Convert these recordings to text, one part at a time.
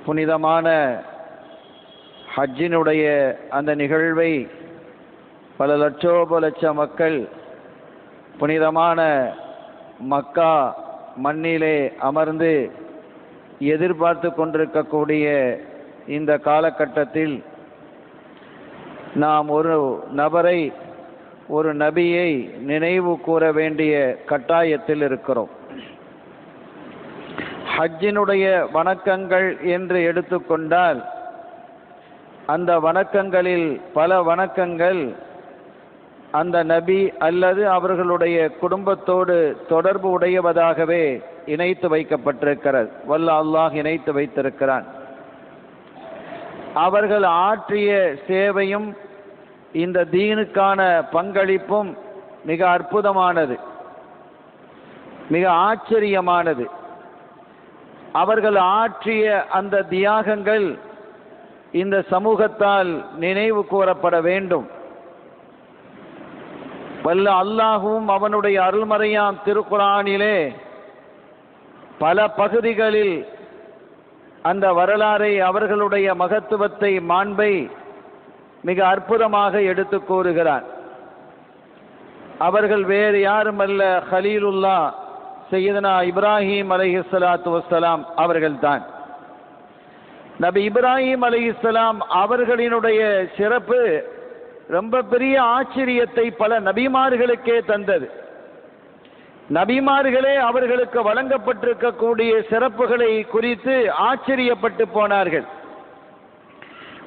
புனிதமான ஹஜ்ஜினுடைய அந்த நிகழ்வை பல லட்ச மக்கள் புனிதமான மக்கா மண்ணிலே அமர்ந்து எதிர்பார்த்து கொண்டிருக்கக்கூடிய இந்த காலகட்டத்தில் நாம் ஒரு நபரை, ஒரு நபியை நினைவு கூற வேண்டிய கட்டாயத்தில் இருக்கிறோம். ஹஜ்ஜினுடைய வணக்கங்கள் என்று எடுத்துக்கொண்டால் அந்த வணக்கங்களில் பல வணக்கங்கள் அந்த நபி அல்லது அவர்களுடைய குடும்பத்தோடு தொடர்பு உடையவதாகவே இணைத்து வைக்கப்பட்டிருக்கிறது. வல்ல அல்லாஹ் இணைத்து வைத்திருக்கிறான். அவர்கள் ஆற்றிய சேவையும் இந்த தீனுக்கான பங்களிப்பும் மிக அற்புதமானது, மிக ஆச்சரியமானது. அவர்கள் ஆற்றிய அந்த தியாகங்கள் இந்த சமூகத்தால் நினைவு கூறப்பட வேண்டும். வல்ல அல்லாஹுவும் அவனுடைய அருள்மறையாம் திருக்குர்ஆனிலே பல பகுதிகளில் அந்த வரலாறை, அவர்களுடைய மகத்துவத்தை, மாண்பை மிக அற்புதமாக எடுத்து கூறுகிறார். அவர்கள் வேறு யாருமல்ல, ஹலீலுல்லா சையதுனா இப்ராஹிம் அலைஹிஸ்ஸலாத்து வஸ்ஸலாம் அவர்கள்தான். நபி இப்ராஹிம் அலைஹிஸ்ஸலாம் அவர்களினுடைய சிறப்பு ரொம்ப பெரிய ஆச்சரியத்தை பல நபிமார்களுக்கே தந்தது. நபிமார்களே அவர்களுக்கு வழங்கப்பட்டிருக்கக்கூடிய சிறப்புகளை குறித்து ஆச்சரியப்பட்டு போனார்கள்.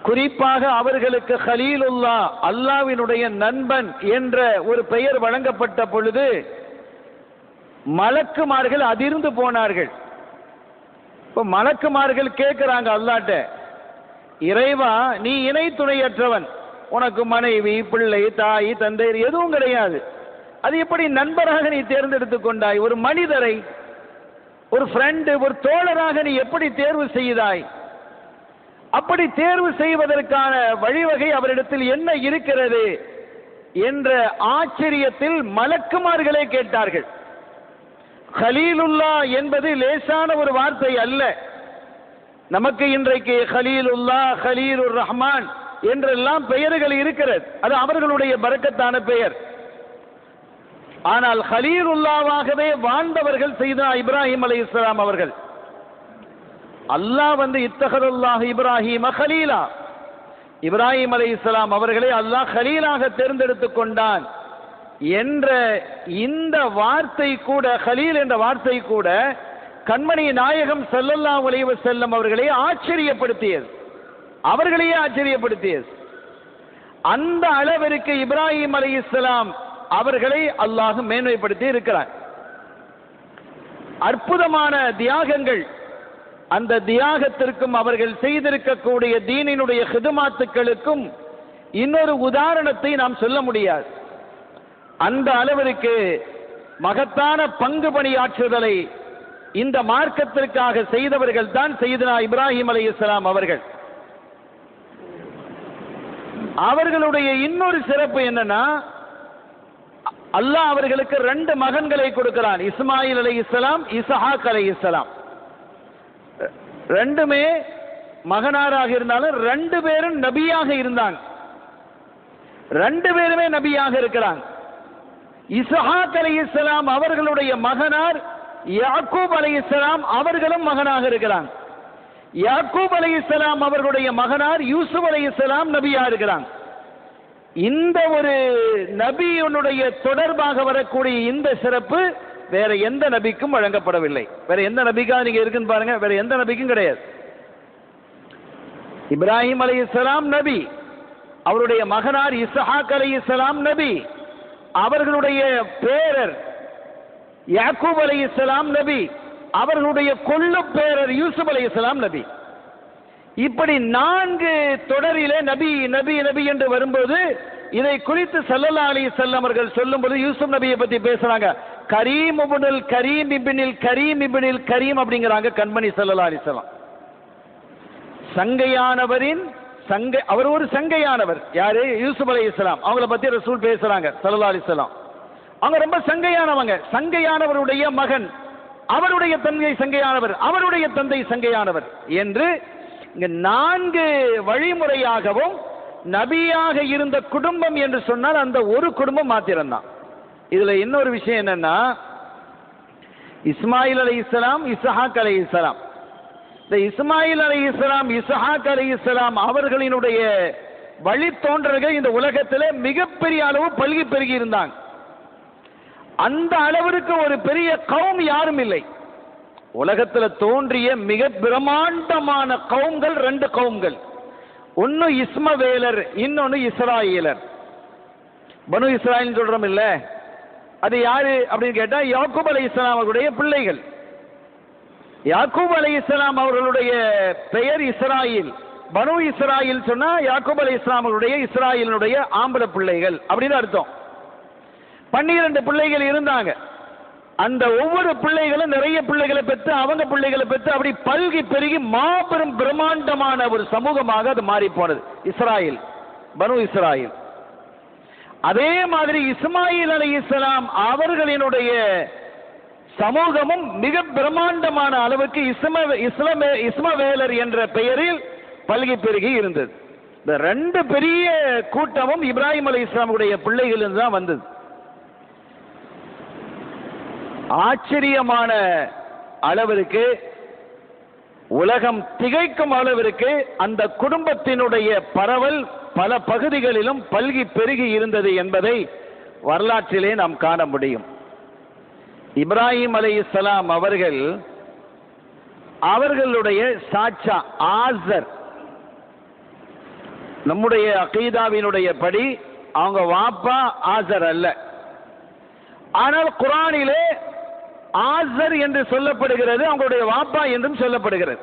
குறிப்பாக அவர்களுக்கு ஹலீலுல்லா, அல்லாஹ்வினுடைய நண்பன் என்ற ஒரு பெயர் வழங்கப்பட்ட பொழுது மலக்குமார்கள் அதிர்ந்து போனார்கள். இப்போ மலக்குமார்கள் கேட்கிறாங்க அல்லாஹ்ட்ட, இறைவா நீ இணை துணையற்றவன், உனக்கு மனைவி, பிள்ளை, தாய், தந்தை எதுவும் கிடையாது, அது எப்படி நண்பராக நீ தேர்ந்தெடுத்து கொண்டாய்? ஒரு மனிதரை, ஒரு ஃப்ரெண்டு, ஒரு தோழராக நீ எப்படி தேர்வு செய்தாய்? அப்படி தேர்வு செய்வதற்கான வழிவகை அவரிடத்தில் என்ன இருக்கிறது என்ற ஆச்சரியத்தில் மலக்குமார்களே கேட்டார்கள். ஹலீலுல்லா என்பது லேசான ஒரு வார்த்தை அல்ல. நமக்கு இன்றைக்கு ஹலீலுல்லா, ஹலீலுர் ரஹ்மான் என்றெல்லாம் பெயர்கள் இருக்கிறது. அது அவர்களுடைய பரக்கத்தான பெயர். ஆனால் ஹலீலுல்லாவாகவே வாழ்ந்தவர்கள் சையதுனா இப்ராஹிம் அலைஹிஸ்ஸலாம் அவர்கள். அல்லாஹ் இத்தகதுல்லாஹ் இப்ராஹிம ஹலீலா, இப்ராஹிம் அலைஹிஸ்ஸலாம் அவர்களை அல்லாஹ் ஹலீலாக தேர்ந்தெடுத்துக் கொண்டான் என்ற இந்த வார்த்தை கூட, ஹலீல் என்ற வார்த்தை கூட கண்மணி நாயகம் ஸல்லல்லாஹு அலைஹி வஸல்லம் அவர்களை ஆச்சரியப்படுத்தியது, அவர்களையே ஆச்சரியப்படுத்தியது. அந்த அளவிற்கு இப்ராஹிம் அலைஹிஸ்ஸலாம் அவர்களை அல்லாஹ் மேன்மைப்படுத்தி இருக்கிறார். அற்புதமான தியாகங்கள். அந்த தியாகத்திற்கும் அவர்கள் செய்திருக்கக்கூடிய தீனினுடைய ஹிதுமாத்துக்களுக்கும் இன்னொரு உதாரணத்தை நாம் சொல்ல முடியாது. அந்த அளவிற்கு மகத்தான பங்கு பணியாற்றுதலை இந்த மார்க்கத்திற்காக செய்தவர்கள் தான் சையதுனா இப்ராஹிம் அலைஹிஸ்ஸலாம் அவர்கள். அவர்களுடைய இன்னொரு சிறப்பு என்னன்னா, அல்லாஹ் அவர்களுக்கு 2 மகன்களை கொடுக்கிறான், இஸ்மாயில் அலைஹிஸ்ஸலாம், இஸ்ஹாக் அலைஹிஸ்ஸலாம். 2மே மகனாராக இருந்தாலும் 2 பேரும் நபியாக இருந்தாங்க. 2 பேருமே நபியாக இருக்கிறாங்க. இஸ்ஹாக் அலைஹிஸ்ஸலாம் அவர்களுடைய மகனார் யாக்கூப் அலைஹிஸ்ஸலாம் அவர்களும் மகனாக இருக்கிறாங்க. யாக்கூப் அலைஹிஸ்ஸலாம் அவர்களுடைய மகனார் யூசுப் அலைஹிஸ்ஸலாம் நபியா இருக்கிறாங்க. இந்த ஒரு நபியினுடைய தொடர்பாக வரக்கூடிய இந்த சிறப்பு வேற எந்த நபிக்கும் வழங்கப்படவில்லை. வேற எந்த நபிக்காக நீங்க இருக்குன்னு பாருங்க, வேற எந்த நபிக்கும் கிடையாது. இப்ராஹிம் அலைஹிஸ்ஸலாம் நபி, அவருடைய மகனார் இஸ்ஹாக் அலைஹிஸ்ஸலாம் நபி, அவர்களுடைய பேரர் யாக்கூப் அலைஹிஸ்ஸலாம் நபி, அவர்களுடைய கொள்ளு பேரர் யூசுப் அலைஹிஸ்ஸலாம் நபி. இப்படி 4 தொடரிலே நபி நபி நபி என்று வரும்போது இதை குறித்து ஸல்லல்லாஹு அலைஹி வஸல்லம் அவர்கள் சொல்லும்போது யூசுப் நபியை பத்தி பேசுறாங்க. கரீம் இப்னுல் கரீம் இப்னில் கரீம் இப்னில் கரீம் அப்படிங்கிறாங்க கண்மணி ஸல்லல்லாஹு அலைஹி வஸல்லம். சங்கையானவரின் சங்கை, அவர் ஒரு சங்கையானவர். யாரு? யூசுப் அலைஹிஸ்ஸலாம். அவங்கள பத்தி ரசூல் பேசுறாங்க ஸல்லல்லாஹு அலைஹி வஸல்லம். அவங்க ரொம்ப சங்கையானவங்க. சங்கையானவருடைய மகன், அவருடைய தந்தை சங்கையானவர், அவருடைய தந்தை சங்கையானவர் என்று இங்க 4 வழிமுறையாகவும் நபியாக இருந்த குடும்பம் என்று சொன்னால் அந்த ஒரு குடும்பம் மாத்திரம்தான். இதுல இன்னொரு விஷயம் என்னன்னா, இஸ்மாயில் அலைஹிஸ்ஸலாம், இஸ்ஹாக் அலைஹிஸ்ஸலாம், இந்த இஸ்மாயில் அலைஹிஸ்ஸலாம், இஸ்ஹாக் அலைஹிஸ்ஸலாம் அவர்களினுடைய வழித்தோன்றர்கள் இந்த உலகத்திலே மிகப்பெரிய அளவு பல்கி பெருகி இருந்தாங்க. அந்த அளவிற்கு ஒரு பெரிய கௌம் யாரும் இல்லை. உலகத்தில் தோன்றிய மிக பிரம்மாண்டமான கவும்கள் 2 கவும்கள். ஒன்னு இஸ்மவேலர், இன்னொன்னு இஸ்ராயேலர். பனு இஸ்ராயல் சொல்றோம் இல்ல, அது யாரு அப்படின்னு கேட்டா யாக்கூப் அலைஹிஸ்ஸலாம் அவர்களுடைய பிள்ளைகள். யாக்கூப் அலைஹிஸ்ஸலாம் அவர்களுடைய பெயர் இஸ்ராயில். பனு இஸ்ராயில் சொன்னா யாக்கூப் அலைஹிஸ்ஸலாம் அவர்களுடைய இஸ்ராயலினுடைய ஆம்பளை பிள்ளைகள் அப்படின்னு அர்த்தம். 12 பிள்ளைகள் இருந்தாங்க. அந்த ஒவ்வொரு பிள்ளைகளும் நிறைய பிள்ளைகளை பெற்று அவங்க பிள்ளைகளை பெற்று அப்படி பல்கி பெருகி மாபெரும் பிரம்மாண்டமான ஒரு சமூகமாக அது மாறி போனது இஸ்ராயில், பனு இஸ்ராயில். அதே மாதிரி இஸ்மாயில் அலைஹிஸ்ஸலாம் அவர்களினுடைய சமூகமும் மிக பிரம்மாண்டமான அளவுக்கு இஸ்மவேலர் என்ற பெயரில் பல்கி பெருகி இருந்தது. இந்த 2 பெரிய கூட்டமும் இப்ராஹிம் அலைஹிஸ்ஸலாமுடைய பிள்ளைகளிலிருந்து தான் வந்தது. ஆச்சரியமான அளவிற்கு, உலகம் திகைக்கும் அளவிற்கு அந்த குடும்பத்தினுடைய பரவல் பல பகுதிகளிலும் பல்கி பெருகி இருந்தது என்பதை வரலாற்றிலே நாம் காண முடியும். இப்ராஹிம் அலைஹிஸ்ஸலாம் அவர்களுடைய சாச்சா ஆசர், நம்முடைய அகீதாவினுடைய படி அவங்க வாப்பா ஆசர் அல்ல. ஆனால் குர்ஆனிலே ஆசர் என்று சொல்லப்படுகிறது, அவங்களுடைய வாப்பா என்றும் சொல்லப்படுகிறது.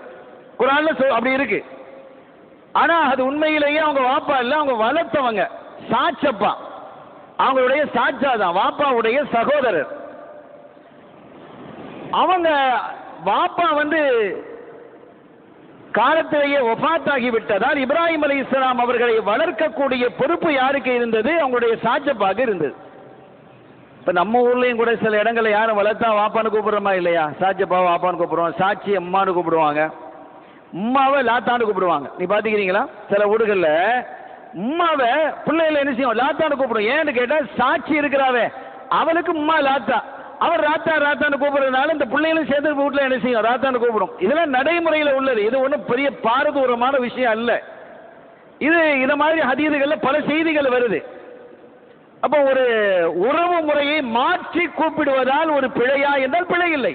குர்ஆன்ல அப்படி இருக்கு. ஆனா அது உண்மையிலேயே அவங்க வாப்பா இல்ல, அவங்க வளர்த்தவங்க, சாச்சப்பா, அவங்களுடைய சாச்சா தான், வாப்பாவுடைய சகோதரர். அவங்க வாப்பா காலத்திலேயே வஃபாத்தாகி விட்டதால் இப்ராஹிம் அலைஹிஸ்ஸலாம் அவர்களை வளர்க்கக்கூடிய பொறுப்பு யாருக்கு இருந்தது? அவங்களுடைய சாச்சப்பாக்கு இருந்தது. இப்ப நம்ம ஊர்லயும் கூட சில இடங்களை யாரும் வளர்த்தா வாப்பான்னு கூப்பிடுறோமா இல்லையா? சாச்சப்பாவை வாப்பான்னு கூப்பிடுவோம், சாட்சி அம்மான்னு கூப்பிடுவாங்க, உம்மாவை லாத்தான்னு கூப்பிடுவாங்க. நீ பாத்துக்கிறீங்களா? சில வீடுகள்ல உம்மாவை பிள்ளைகளை என்ன செய்யும்? லாத்தான்னு கூப்பிடுவோம். ஏன்னு கேட்டா சாட்சி இருக்கிறாவே அவளுக்கு உம்மா லாத்தா, அவர் ராத்தா ராத்தான்னு கூப்பிடுறதுனால இந்த பிள்ளைகளும் சேர்ந்து வீட்டுல என்ன செய்யும்? ராத்தான்னு கூப்பிடும். இதெல்லாம் நடைமுறையில் உள்ளது. இது ஒன்றும் பெரிய பாரதூரமான விஷயம் அல்ல. இத மாதிரி ஹதீதுகள்ல பல செய்திகள் வருது. அப்போ ஒரு உறவு முறையை மாற்றி கூப்பிடுவதால் ஒரு பிழையா என்றால் பிழை இல்லை,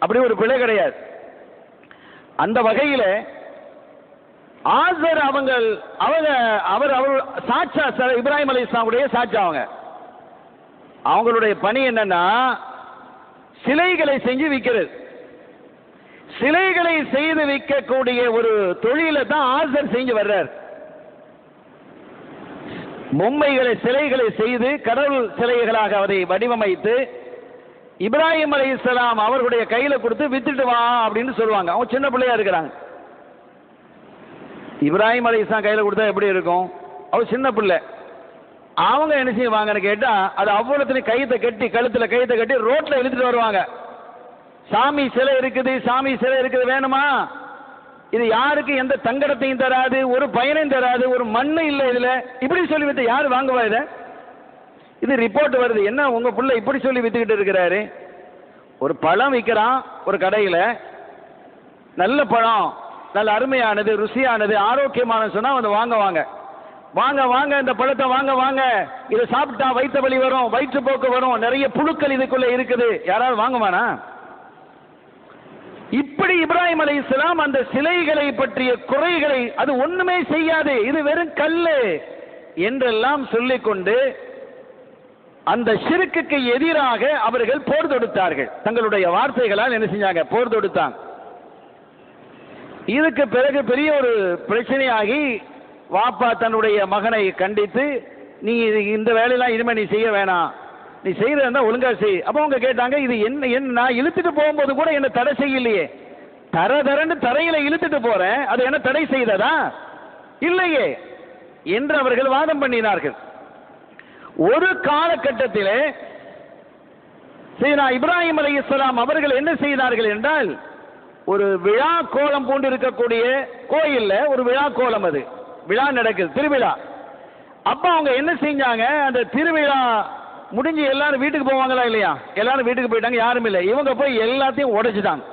அப்படி ஒரு பிழை கிடையாது. அந்த வகையில ஆசர் அவர் சாட்சா இப்ராஹிம் அலைஹிஸ்ஸலாமுடைய சாட்சா. அவங்களுடைய பணி என்னன்னா சிலைகளை செஞ்சு விற்கிறது. சிலைகளை செய்து விற்கக்கூடிய ஒரு தொழிலை தான் ஆசர் செஞ்சு வர்றார். பொம்மைகளை, சிலைகளை செய்து கடவுள் சிலைகளாக அதை வடிவமைத்து இப்ராஹிம் அலைஹிஸ்ஸலாம் அவர்களுடைய கையில கொடுத்து வித்துட்டு வா அப்படின்னு சொல்லுவாங்க. அவங்க சின்ன பிள்ளையா இருக்கிறாங்க. இப்ராஹிம் அலைஹிஸ்ஸலாம் கையில கொடுத்தா எப்படி இருக்கும்? அவர் சின்ன பிள்ளை. அவங்க என்ன செய்வாங்கன்னு கேட்டா அது அவ்வளோத்தையும் கையத்தை கட்டி, கழுத்துல கையத்தை கட்டி ரோட்ல இழுத்துட்டு வருவாங்க. சாமி சிலை இருக்குது, சாமி சிலை இருக்குது, வேணுமா? இது யாருக்கு எந்த தங்கடத்தையும் தராது, ஒரு பயனையும் தராது, ஒரு மண்ணு இல்லை இதுல, இப்படி சொல்லி வித்து யாரு வாங்குவா? இது ரிப்போர்ட் வருது. என்ன உங்க பிள்ளை இப்படி சொல்லி வித்துக்கிட்டு இருக்கிறாரு? ஒரு பழம் விற்கிறான் ஒரு கடையில, நல்ல பழம், நல்ல அருமையானது, ருசியானது, ஆரோக்கியமானது சொன்னா வந்து வாங்க வாங்க இந்த பழத்தை வாங்க, இதை சாப்பிட்டா வயிற்று வலி வரும், வயிற்றுப்போக்கு வரும், நிறைய புழுக்கள் இதுக்குள்ள இருக்குது, யாராவது வாங்குவானா? இப்படி இப்ராஹிம் அலைஹிஸ்ஸலாம் அந்த சிலைகளை பற்றிய குறைகளை அது ஒண்ணுமே செய்யாது, இது வெறும் கல்லு என்றெல்லாம் சொல்லிக்கொண்டு அந்த ஷிர்க்குக்கு எதிராக அவர்கள் போர் தொடுத்தார்கள். தங்களுடைய வார்த்தைகளால் என்ன செஞ்சாங்க? போர் தொடுத்தாங்க. இதுக்கு பிறகு பெரிய ஒரு பிரச்சனையாகி வாப்பா தன்னுடைய மகனை கண்டித்து, நீ இந்த வேலையெல்லாம் இனிமே நீ செய்ய வேணாம், நீ செய்யறதா ஒழுங்கா செய். அப்ப அவங்க கேட்டாங்க, இது என்ன நான் இழுத்துட்டு போகும்போது கூட என்ன தடை செய்யலையே, தரன்னு தரையில இழுத்துட்டு போறேன், அது என்ன தடை செய்ததா? இல்லையே என்று அவர்கள் வாதம் பண்ணினார்கள். ஒரு காலகட்டத்திலே இப்ராஹிம் அலைஹிஸ்ஸலாம் அவர்கள் என்ன செய்தார்கள் என்றால், ஒரு விழா கோலம் பூண்டு இருக்கக்கூடிய கோயில்ல ஒரு விழா கோலம், அது விழா நடக்குது, திருவிழா. அப்ப அவங்க என்ன செஞ்சாங்க, அந்த திருவிழா முடிஞ்சு எல்லாரும் வீட்டுக்கு போவாங்களா இல்லையா, எல்லாரும் வீட்டுக்கு போயிட்டாங்க, யாரும் இல்லை. இவங்க போய் எல்லாத்தையும் உடைச்சிட்டாங்க.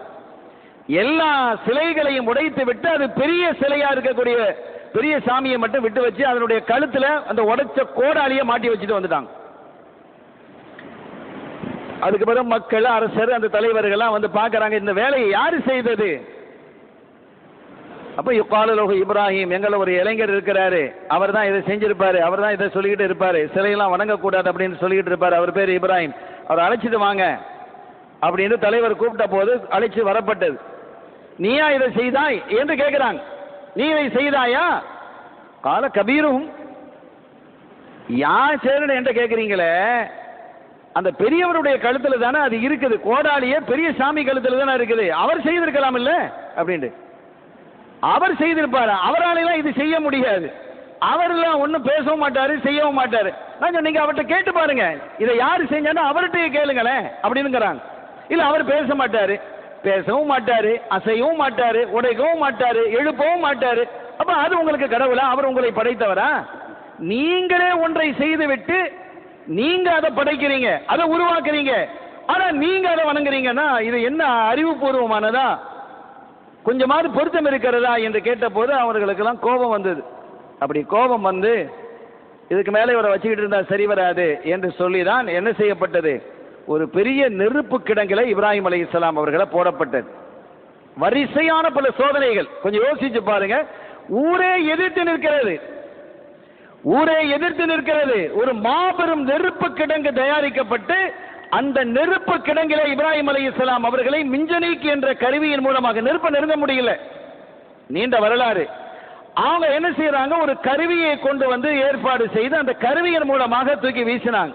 எல்லா சிலைகளையும் உடைத்து விட்டு அது பெரிய சிலையா இருக்கக்கூடிய பெரிய சாமியை மட்டும் விட்டு வச்சு அதனுடைய கழுத்துல அந்த உடைச்ச கோடாலியை மாட்டி வச்சுட்டு வந்துட்டாங்க. அதுக்கு பிறகு மக்கள், அரசர், அந்த தலைவர்கள்லாம் வந்து பார்க்கறாங்க, இந்த வேலையை யாரு செய்தது? அப்ப யுகாலலோக இப்ராஹிம், எங்களை ஒரு இளைஞர் இருக்கிறாரு, அவர் தான் இதை செஞ்சிருப்பாரு, அவர் தான் இதை சொல்லிக்கிட்டு இருப்பாரு, சிலையெல்லாம் வணங்கக்கூடாது அப்படின்னு சொல்லிக்கிட்டு இருப்பாரு, அவர் பேர் இப்ராஹிம், அவர் அழைச்சிட்டு வாங்க அப்படின்னு தலைவர் கூப்பிட்ட போது அழைச்சு வரப்பட்டது. நீயா இதை செய்தாய் என்று கேட்கிறாங்க. நீ இதை செய்தாயா? கால கபீரும், யார் சேரன் என்று கேட்கிறீங்களே, அந்த பெரியவருடைய கழுத்துல தானே அது இருக்குது, கோடாலியே பெரிய சாமி கழுத்துல தானே இருக்குது, அவர் செய்திருக்கலாம் இல்ல அப்படின்ட்டு. அவர் செய்திருப்பாரு, அவரால் இது செய்ய முடியாது, அவரெல்லாம் ஒன்றும் பேசவும் மாட்டாரு, செய்யவும் மாட்டாரு. நான் நீங்க அவர்கிட்ட கேட்டு பாருங்க, இதை யாரு செஞ்சாலும் அவர்கிட்ட கேளுங்களேன் அப்படின்னுங்கிறாங்க. இல்ல அவர் பேச மாட்டாரு, பேசவும் மாட்டாரு, அசையவும் மாட்டாரு, உடைக்கவும் மாட்டாரு, எழுப்பவும் மாட்டாரு. அப்ப அது உங்களுக்கு கடவுளா? அவர் உங்களை படைத்தவரா? நீங்களே ஒன்றை செய்துவிட்டு நீங்க அதை படைக்கிறீங்க, அதை உருவாக்குறீங்க, ஆனா நீங்க அதை வணங்குறீங்கன்னா இது என்ன அறிவுபூர்வமானதா? கொஞ்சமாவது பொருத்தம் இருக்கிறதா என்று கேட்ட போது அவர்களுக்கெல்லாம் கோபம் வந்தது. அப்படி கோபம் வந்து இதுக்கு மேலே இவரை வச்சுக்கிட்டு இருந்தா சரி வராது என்று சொல்லிதான் என்ன செய்யப்பட்டது, ஒரு பெரிய நெருப்பு கிடங்கில இப்ராஹிம் அலைஹிஸ்ஸலாம் அவர்களை போடப்பட்டது. வரிசையான பல சோதனைகள், கொஞ்சம் யோசிச்சு பாருங்க. ஊரே எதிர்த்து நிற்கிறது, ஊரே எதிர்த்து நிற்கிறது. ஒரு மாபெரும் நெருப்பு கிடங்கு தயாரிக்கப்பட்டு அந்த நெருப்பு கிடங்கில இப்ராஹிம் அலைஹிஸ்ஸலாம் அவர்களை மிஞ்சனீக் என்ற கருவியின் மூலமாக, நெருப்பை நெருங்க முடியல, நீண்ட வரலாறு. அவங்க என்ன செய்யறாங்க, ஒரு கருவியை கொண்டு வந்து ஏற்பாடு செய்து அந்த கருவியின் மூலமாக தூக்கி வீசினாங்க.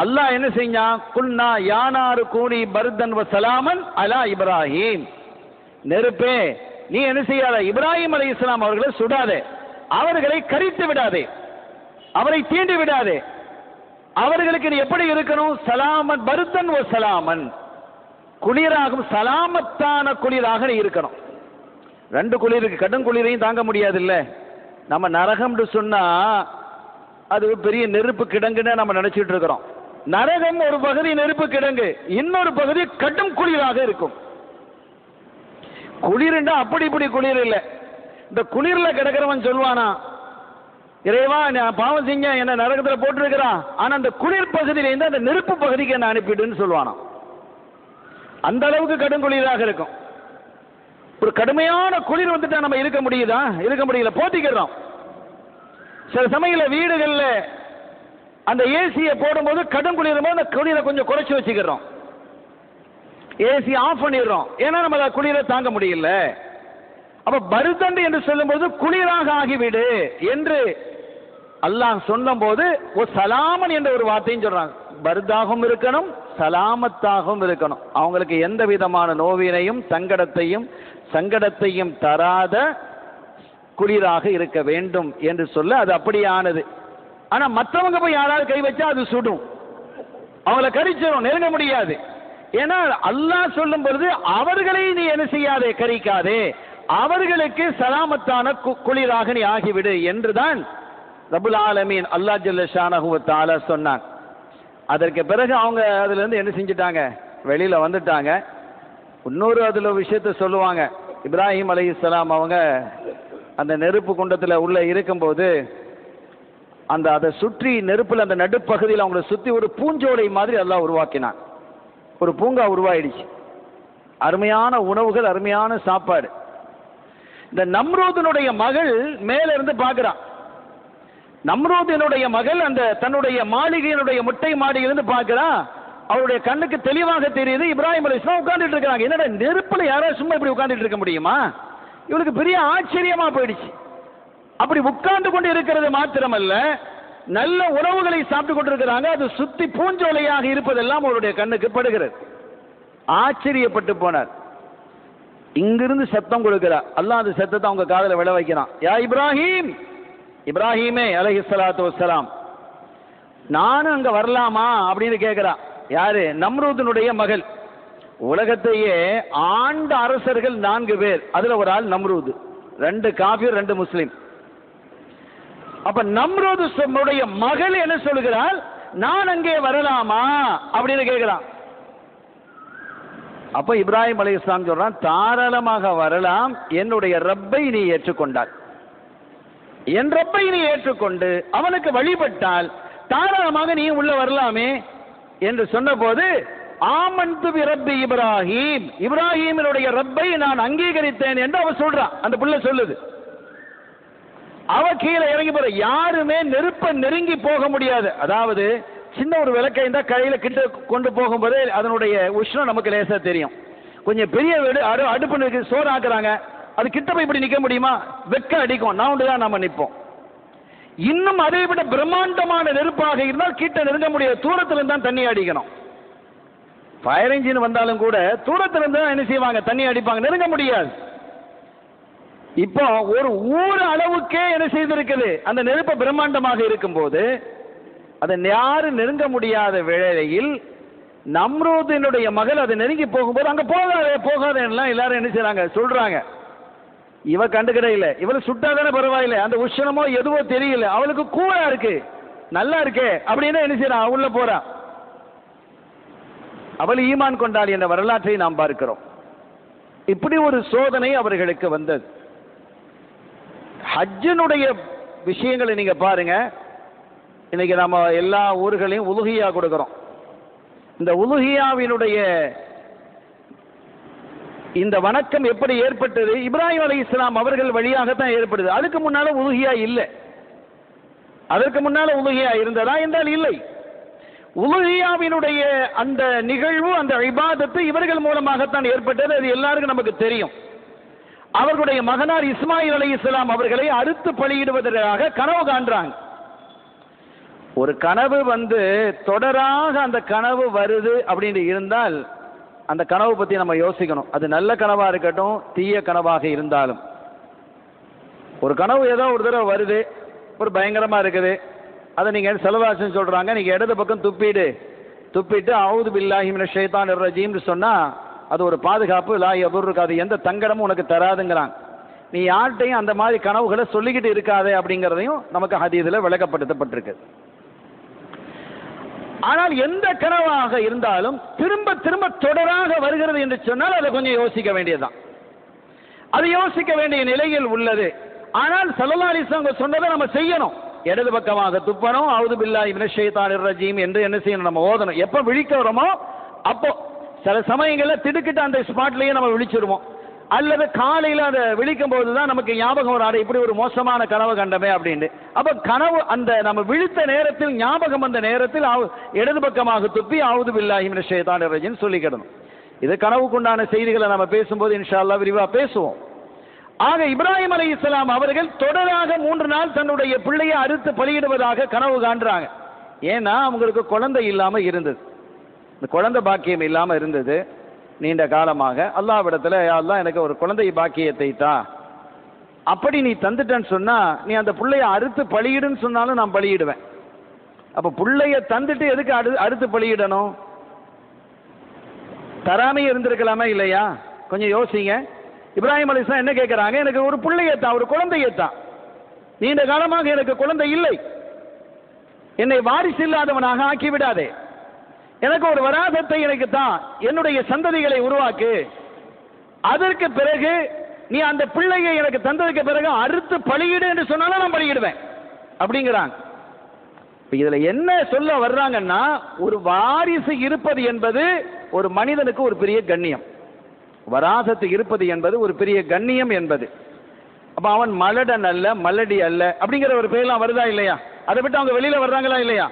அல்லாஹ் என்ன செஞ்சான், குல்னா யானாரு கூனி பர்தன் வ சலாமன் அலா இப்ராஹிம், நெருப்பே நீ என்ன செய்யாத, இப்ராஹிம் அலைஹிஸ்ஸலாம் அவர்களை சுடாதே, அவர்களை கரித்து விடாதே, அவரை தீண்டி விடாதே, அவர்களுக்கு நீ எப்படி இருக்கணும், சலாமன் பர்தன் வ சலாமன், குளிராகும் சலாமத்தான குளிராக நீ இருக்கணும். ரெண்டு குளிருக்கு, கடும் குளிரையும் தாங்க முடியாது இல்ல. நம்ம நரகம்னு சொன்னா அது பெரிய நெருப்பு கிடங்குன்னு நம்ம நினைச்சிட்டு இருக்கிறோம். நரகம் ஒரு பகுதி நெருப்பு கிடங்கு, இன்னொரு பகுதி கடும் குளிராக இருக்கும். குளிர்ண்டா அப்படி இப்படி குளிர் இல்லை. இந்த குளிர்ல கிடக்கிறவன் சொல்வானா, இறைவா நான் பாவம் செஞ்ச என்ன நரகத்துல போட்டிருக்கிறான், ஆனா அந்த குளிர் பகுதியிலிருந்து அந்த நெருப்பு பகுதிக்கு என்ன அனுப்பிடுன்னு சொல்வானா. அந்த அளவுக்கு கடும் குளிராக இருக்கும். ஒரு கடுமையான குளிர் வந்துட்டா நம்ம இருக்க முடியுதா? இருக்க முடியல, போத்திக்கிறோம். சில சமயங்கள வீடுகள்ல அந்த ஏசியை போடும்போது கடும் குளிரும் போது அந்த குளிரை கொஞ்சம் குறைச்சி வச்சுக்கிறோம், ஏசி ஆஃப் பண்ணிடுறோம், ஏன்னா நம்ம குளிரை தாங்க முடியல. அப்ப பருதண்டு என்று சொல்லும் போது குளிராக ஆகிவிடு என்று அல்லாஹ் சொல்லும் போது ஒரு சலாமன் என்ற ஒரு வார்த்தையும் சொல்றாங்க. பருதாகவும் இருக்கணும், சலாமத்தாகவும் இருக்கணும். அவங்களுக்கு எந்த விதமான நோவினையும் சங்கடத்தையும் தராத குளிராக இருக்க வேண்டும் என்று சொல்ல அது அப்படியானது. ஆனா மற்றவங்க போய் யாராவது கை வச்சா அது சுடும், அவங்கள கரிச்சிடும், நெருங்க முடியாது. ஏன்னா அல்லாஹ் சொல்லும் பொழுது அவர்களை நீ என்ன செய்யாதே, கரிக்காதே, அவர்களுக்கு சலாமத்தான குளிராக நீ ஆகிவிடு என்றுதான் ரப்புல் ஆலமீன் அல்லாஹ் ஜல்ல ஷானஹு வ தஆலா சொன்னான். அதற்கு பிறகு அவங்க அதுல இருந்து என்ன செஞ்சிட்டாங்க, வெளியில வந்துட்டாங்க. இன்னொரு அதுல விஷயத்த சொல்லுவாங்க. இப்ராஹிம் அலைஹிஸ்ஸலாம் அவங்க அந்த நெருப்பு குண்டத்துல உள்ள இருக்கும்போது அதை சுற்றி நெருப்புல அந்த நடுப்பகுதியில் அவங்களை சுத்தி ஒரு பூஞ்சோலை மாதிரி அல்லாஹ் உருவாக்கினான். ஒரு பூங்கா உருவாயிடுச்சு, அருமையான உணவுகள், அருமையான சாப்பாடு. இந்த நம்ரூதினுடைய மகள் மேல இருந்து பார்க்கிறான். நம்ரூதினுடைய மகள் அந்த தன்னுடைய மாளிகையினுடைய முட்டை மாடியிலிருந்து பார்க்கிறான். அவருடைய கண்ணுக்கு தெளிவாக தெரியுது இப்ராஹிம் அலைஹிஸ்ஸலாம் உட்கார்ந்துட்டு இருக்காங்க. என்னடா நெருப்புல யாராவது சும்மா இப்படி உட்கார்ந்துட்டு இருக்க முடியுமா? இவனுக்கு பெரிய ஆச்சரியமா போயிடுச்சு. அப்படி உட்கார்ந்து கொண்டு இருக்கிறது மாத்திரமல்ல, நல்ல உணவுகளை சாப்பிட்டு கொண்டிருக்கிறாங்க. அது சுத்தி பூஞ்சோலையாக இருப்பதெல்லாம் அவருடைய கண்ணுக்கு படுகிறது. ஆச்சரியப்பட்டு போனார். இங்கிருந்து சத்தம் கொடுக்கிறார். அல்லாஹ் அந்த சத்தத்தை அவங்க காதல விழ வைக்கிறான். யா இப்ராஹிம், இப்ராஹிமே அலைஹிஸ்ஸலாத்து வஸ்ஸலாம், நானும் அங்க வரலாமா அப்படின்னு கேட்கிறா. யாரு? நம்ரூதினுடைய மகள். உலகத்தையே ஆண்ட அரசர்கள் 4 பேர். அதுல ஒரு ஆள் நம்ரூது. 2 காபிர் 2 முஸ்லிம். அப்ப நம்ரூது மகள் என்ன சொல்கிறாள், நான் அங்கே வரலாமா அப்படின்னு கேட்கிறான். அப்ப இப்ராஹிம் அலைஹிஸ்ஸலாம் சொல்றான், தாராளமாக வரலாம், என்னுடைய ரப்பை நீ ஏற்றுக்கொண்டால், என் ரப்பை நீ ஏற்றுக்கொண்டு அவனுக்கு வழிபட்டால் தாராளமாக நீ உள்ள வரலாமே என்று சொன்ன போது, ஆமன்து பி ரப்பி இப்ராஹிம், இப்ராஹிமினுடைய ரப்பை நான் அங்கீகரித்தேன் என்று அவ சொல்றான். அந்த புள்ள சொல்லுது. அவ கீழே இறங்கி போற, யாருமே நெருப்ப நெருங்கி போக முடியாது. அதாவது சின்ன ஒரு விளக்கை இருந்தா கையில கிட்ட கொண்டு போகும்போது அதனுடைய உஷ்ணம் நமக்கு லேசா தெரியும். கொஞ்சம் பெரிய வீடு அடுப்பு சோறு ஆக்குறாங்க, அது கிட்ட போய் இப்படி நிக்க முடியுமா? வெக்க அடிக்கும், நவுண்டு தான் நம்ம நிற்போம். இன்னும் அதை விட பிரம்மாண்டமான நெருப்பாக இருந்தால் கிட்ட நெருங்க முடியாது, தூரத்துல இருந்தா தண்ணி அடிக்கணும். ஃபயர் இன்ஜின் வந்தாலும் கூட தூரத்துல இருந்து என்ன செய்வாங்க, தண்ணி அடிப்பாங்க, நெருங்க முடியாது. இப்போ ஒரு ஊர் அளவுக்கே என்ன செய்திருக்குது, அந்த நெருப்பு பிரம்மாண்டமாக இருக்கும் போது அதை யாரும் நெருங்க முடியாத வேளையில் நம்ரூதினுடைய மகள் அதை நெருங்கி போகும்போது, அங்க போகாதே எல்லாரும் என்ன செய்றாங்க, சொல்றாங்க. இவ கண்டுக்கிட இல்லை, இவளை சுட்டாதானே பரவாயில்லை, அந்த உஷ்ணமோ எதுவோ தெரியல, அவளுக்கு கூலா இருக்கு, நல்லா இருக்கே அப்படின்னு என்ன செய்யறான், உள்ள போறா. அவள் ஈமான் கொண்டாள் என்ற வரலாற்றை நாம் பார்க்கிறோம். இப்படி ஒரு சோதனை அவர்களுக்கு வந்தது. ஹஜ்ஜினுடைய விஷயங்களை நீங்க பாருங்க. இன்னைக்கு நம்ம எல்லா ஊர்களையும் உலுஹியா கொடுக்கிறோம். இந்த உலுஹியாவினுடைய இந்த வணக்கம் எப்படி ஏற்பட்டது, இப்ராஹிம் அலைஹிஸ்ஸலாம் அவர்கள் வழியாகத்தான் ஏற்படுது. அதுக்கு முன்னால உலுஹியா இல்லை. அதற்கு முன்னால உலுஹியா இருந்ததா என்றால் இல்லை. உலுஹியாவினுடைய அந்த நிகழ்வு, அந்த இபாதத்து இவர்கள் மூலமாகத்தான் ஏற்பட்டது. அது எல்லாருக்கும் நமக்கு தெரியும். அவர்களுடைய மகனார் இஸ்மாயில் அலைஹிஸ்ஸலாம் அவர்களை அறுத்து பலியிடுவதற்காக கனவு காண்றாங்க. ஒரு கனவு தொடராக அந்த கனவு வருது அப்படின்னு இருந்தால் அந்த கனவு பத்தி நம்ம யோசிக்கணும். அது நல்ல கனவா இருக்கட்டும், தீய கனவாக இருந்தாலும். ஒரு கனவு ஏதோ ஒரு தடவை வருது, ஒரு பயங்கரமா இருக்குது, அதை நீங்க செலவாசம் சொல்றாங்க, நீங்க இடது பக்கம் துப்பிட்டு அவுது பில்லாஹி மினஷ் ஷைத்தானிர் ரஜீம் சொன்னா அது ஒரு பாதுகாப்பு, லா யதுர்ருக, அது எந்த தங்கடமும் உனக்கு தராதுங்கிறாங்க. நீ யார்கிட்டையும் அந்த மாதிரி கனவுகளை சொல்லிக்கிட்டு இருக்காதே அப்படிங்கிறதையும் நமக்கு ஹதீஸ்ல விளக்கப்படுத்தப்பட்டிருக்கு. ஆனால் எந்த கனவாக இருந்தாலும் திரும்ப திரும்ப தொடராக வருகிறது என்று சொன்னால் அதை கொஞ்சம் யோசிக்க வேண்டியதுதான். அது யோசிக்க வேண்டிய நிலையில் உள்ளது. ஆனால் ஸல்லல்லாஹு அலைஹி வஸல்லம் சொன்னதை நம்ம செய்யணும். இடது பக்கமாக துப்பணும், அவுது பில்லாஹி மினஷ் ஷைத்தானிர் ரஜீம் என்று என்ன செய்யணும், நம்ம ஓதணும். எப்ப விழிக்கிறோமோ அப்போ. சில சமயங்களில் திடுக்கிட்டு அந்த ஸ்பாட்லயே நம்ம விழிச்சிருவோம். அல்லது காலையில் அதை விழிக்கும் போதுதான் நமக்கு ஞாபகம் வராது, இப்படி ஒரு மோசமான கனவு கண்டமே அப்படின்னு. அப்ப கனவு அந்த நம்ம விழித்த நேரத்தில், ஞாபகம் வந்த நேரத்தில் இடது பக்கமாக துப்பி அவுது பில்லாஹி மினஷ் ஷைத்தானிர் ரஜீம் சொல்லிக்கிடணும். இது கனவுக்குண்டான செய்திகளை நம்ம பேசும்போது இன்ஷா அல்லாஹ் விரிவா பேசுவோம். ஆக இப்ராஹிம் அலைஹிஸ்ஸலாம் அவர்கள் தொடராக 3 நாள் தன்னுடைய பிள்ளையை அறுத்து பலியிடுவதாக கனவு காண்றாங்க. ஏன்னா அவங்களுக்கு குழந்தை இல்லாம இருந்தது, இந்த குழந்தை பாக்கியம் இல்லாம இருந்தது நீண்ட காலமாக. அல்லாஹ்விடத்துல, யா அல்லாஹ் எனக்கு ஒரு குழந்தை பாக்கியத்தை தா, அப்படி நீ தந்துட்டேன்னு சொன்னா நீ அந்த பிள்ளைய அறுத்து பலியிடுன்னு சொன்னாலும் நான் பலியிடுவேன். அப்ப பிள்ளைய தந்துட்டு எதுக்கு அறுத்து பலியிடணும்? தராமே இருந்திருக்கலாமா இல்லையா? கொஞ்சம் யோசிங்க. இப்ராஹிம் அலைஹிஸ்ஸலாம் என்ன கேட்கிறாங்க, எனக்கு ஒரு பிள்ளையத்தா, ஒரு குழந்தையத்தா, நீண்ட காலமாக எனக்கு குழந்தை இல்லை, என்னை வாரிசு இல்லாதவனாக ஆக்கி விடாதே, எனக்கு ஒரு வராசத்தை எனக்கு தான், என்னுடைய சந்ததிகளை உருவாக்கு, அதற்கு பிறகு நீ அந்த பிள்ளையை எனக்கு தந்ததுக்கு பிறகு அறுத்து பலியிடு என்று சொன்னாலும் நான் பலியிடுவேன் அப்படிங்கிறாங்க. இதுல என்ன சொல்ல வர்றாங்கன்னா, ஒரு வாரிசு இருப்பது என்பது ஒரு மனிதனுக்கு ஒரு பெரிய கண்ணியம், வராசத்து இருப்பது என்பது ஒரு பெரிய கண்ணியம் என்பது. அப்ப அவன் மலடன் அல்ல, மலடி அல்ல அப்படிங்கிற ஒரு பேர்லாம் வருதா இல்லையா? அதை விட்டு அவங்க வெளியில வர்றாங்களா இல்லையா?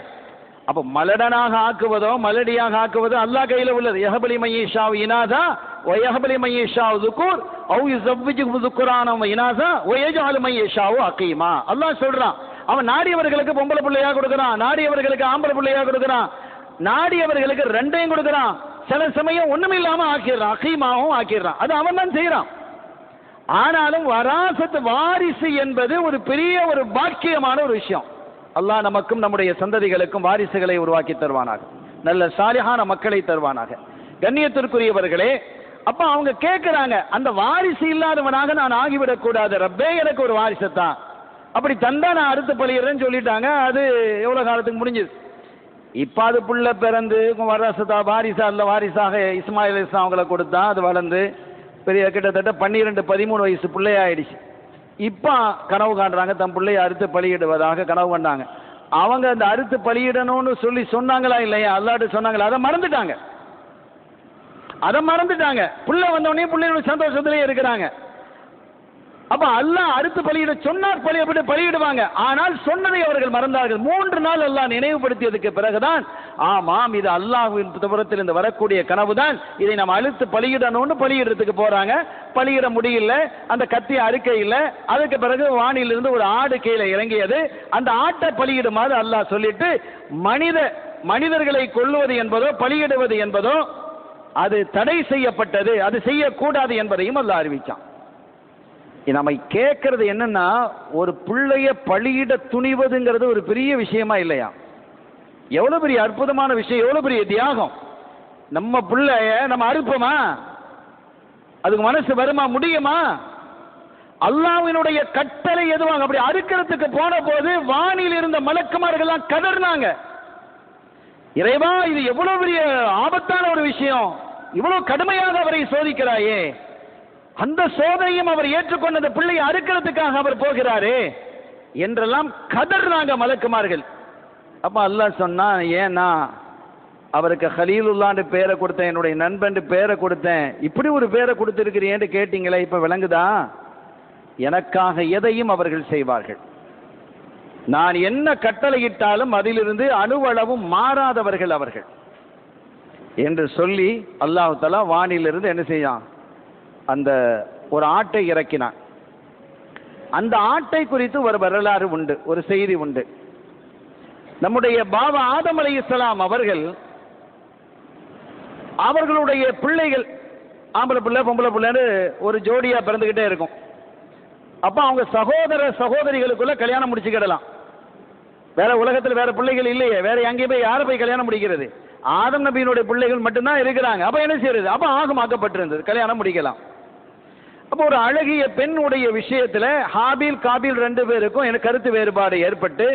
அப்ப மலடனாக ஆக்குவதோ மலடியாக ஆக்குவதோ அல்லாஹ் கையில உள்ளது. யஹ்பலி மய்யிஷா இனாதா வ யஹ்பலி மய்யிஷா ذுகுர் அவ் யுஸவ்விஜு ذுக்ரான வ இனாதா வ யஜ்அலு மய்யிஷா அகீமா. அல்லாஹ் சொல்றான், அவன் நாடியவர்களுக்கு பொம்பளை பிள்ளையா கொடுக்கறான், நாடியவர்களுக்கு ஆம்பளை பிள்ளையா கொடுக்கறான், நாடியவர்களுக்கு ரெண்டையும் கொடுக்கறான், சில சமயம் ஒண்ணும் இல்லாம ஆக்கிடுறான், அகீமாவும் ஆக்கிடுறான். அது அவன் தான் செய்யறான். ஆனாலும் வராசத்து, வாரிசு என்பது ஒரு பெரிய ஒரு பாக்கியமான ஒரு விஷயம். அல்லாஹ் நமக்கும் நம்முடைய சந்ததிகளுக்கும் வாரிசுகளை உருவாக்கி தருவானாக, நல்ல சாலிஹான மக்களை தருவானாக. கண்ணியத்திற்குரியவர்களே, அப்ப அவங்க கேட்கிறாங்க, அந்த வாரிசு இல்லாதவனாக நான் ஆகிவிடக் கூடாது ரப்பே, எனக்கு ஒரு வாரிசத்தான், அப்படி தந்தா நான் அறுத்து பழியிறேன்னு சொல்லிட்டாங்க. அது எவ்வளவு காலத்துக்கு முடிஞ்சது. இப்ப அது புள்ள பிறந்து வாரிசா இல்ல வாரிசாக இஸ்மாயில் அலைஹிஸ்ஸலாம் அவங்களை கொடுத்தா, அது வளர்ந்து பெரிய கிட்டத்தட்ட 12-13 வயசு பிள்ளையாயிடுச்சு. இப்ப கனவு காண்றாங்க, தன் பிள்ளையை அறுத்து பலியிடுவதாக கனவு கண்டாங்க. அவங்க அந்த அறுத்து பலியிடணும்னு சொல்லி சொன்னாங்களா இல்லையா? அல்லாஹ்ட்ட சொன்னாங்களா? அதை மறந்துட்டாங்க. புள்ள வந்தவனே பிள்ளையோட சந்தோஷத்திலே இருக்கிறாங்க. அப்ப அல்லாஹ் அறுத்து பலியிட சொன்னார், பலியிடுவாங்க. ஆனால் சொன்னதை அவர்கள் மறந்தார்கள். 3 நாள் அல்லாஹ் நினைவுபடுத்தியதுக்கு பிறகுதான், ஆமாம் இது அல்லாஹ்வின் புறத்தில் இருந்து வரக்கூடிய கனவுதான், இதை நாம் அழுத்து பலியிடணும்னு பலியிடறதுக்கு போறாங்க. பலியிட முடியல, அந்த கத்திய அறுக்கை இல்லை. அதுக்கு பிறகு வானிலிருந்து ஒரு ஆடு கீழே இறங்கியது. அந்த ஆட்டை பலியிடுமாறு அல்லாஹ் சொல்லிட்டு, மனிதர்களை கொல்லுவது என்பதோ பலியிடுவது என்பதோ அது தடை செய்யப்பட்டது, அது செய்யக்கூடாது என்பதையும் அல்லாஹ் அறிவிச்சான். நம்ம கேட்கறது என்னன்னா, ஒரு பிள்ளைய பலியிட துணிவதுங்கிறது ஒரு பெரிய விஷயமா இல்லையா? எவ்வளவு பெரிய அற்புதமான விஷயம், எவ்வளவு பெரிய தியாகம். நம்ம பிள்ளைய நம்ம அறுப்போமா? அதுக்கு மனசு வருமா, முடியுமா? அல்லாஹ்வினுடைய கட்டளை எதுவாங்க? அப்படி அறுக்கிறதுக்கு போன போது வானில் இருந்த மலக்குமார்கள் கதறினாங்க, இறைவா இது எவ்வளவு பெரிய ஆபத்தான ஒரு விஷயம், இவ்வளவு கடுமையாக அவரை சோதிக்கிறாயே, அந்த சோதனையும் அவர் ஏற்றுக்கொண்ட அந்த பிள்ளையை அறுக்கிறதுக்காக அவர் போகிறாரே என்றெல்லாம் கதறினாங்க மலக்குமார்கள். அப்ப அல்லாஹ் சொன்னா, ஏன்னா அவருக்கு ஹலீலுல்லான்னு பேரை கொடுத்தேன், என்னுடைய நண்பன் பேரை கொடுத்தேன், இப்படி ஒரு பேரை கொடுத்திருக்கிறேன்னு கேட்டீங்களே, இப்ப விளங்குதா? எனக்காக எதையும் அவர்கள் செய்வார்கள். நான் என்ன கட்டளையிட்டாலும் அதிலிருந்து அணுவளவும் மாறாதவர்கள் அவர்கள் என்று சொல்லி அல்லாஹ் தஆலா வானிலிருந்து என்ன செய்யான், அந்த ஒரு ஆட்டை இறக்கினான். அந்த ஆட்டை குறித்து ஒரு வரலாறு உண்டு, ஒரு செய்தி உண்டு. நம்முடைய பாபா ஆதம் அலைஹிஸ்ஸலாம் அவர்களுடைய பிள்ளைகள் ஆம்பளை பிள்ளை பொம்பளை பிள்ளைன்னு ஒரு ஜோடியா பிறந்துகிட்டே இருக்கும். அப்ப அவங்க சகோதரிகளுக்குள்ள கல்யாணம் முடிச்சுக்கிடலாம். வேற உலகத்தில் வேற பிள்ளைகள் இல்லையே, வேற எங்கே போய் யாரை போய் கல்யாணம் முடிக்கிறது? ஆதம் நபியினுடைய பிள்ளைகள் மட்டும்தான் இருக்கிறாங்க. அப்ப என்ன செய்யறது? அப்ப ஆகமாக்கப்பட்டிருந்தது, கல்யாணம் முடிக்கலாம். அப்போ ஒரு அழகிய பெண்ணுடைய விஷயத்துல ஹாபில் காபில் 2 பேருக்கும் எனக்கு கருத்து வேறுபாடு ஏற்பட்டு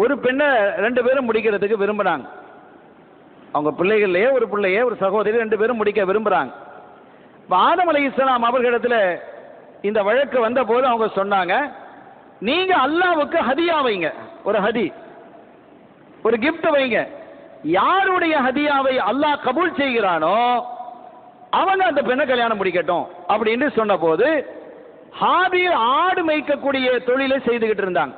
ஒரு பெண்ணை 2 பேரும் முடிக்கிறதுக்கு விரும்புறாங்க. அவங்க பிள்ளைகள்லயே ஒரு பிள்ளையே ஒரு சகோதரி 2 பேரும் முடிக்க விரும்புறாங்க. ஆதம் அலைஹிஸ்ஸலாம் அவர்களிடத்துல இந்த வழக்கு வந்த போது அவங்க சொன்னாங்க, நீங்க அல்லாஹ்வுக்கு ஹதியா வைங்க, ஒரு கிஃப்ட் வைங்க. யாருடைய ஹதியாவை அல்லாஹ் கபூல் செய்கிறானோ அவங்க அந்த பெண்ணை கல்யாணம் முடிக்கட்டும் அப்படின்னு சொன்ன போது, ஹாபில் ஆடு மேய்க்கக்கூடிய தொழிலை செய்துகிட்டு இருந்தாங்க.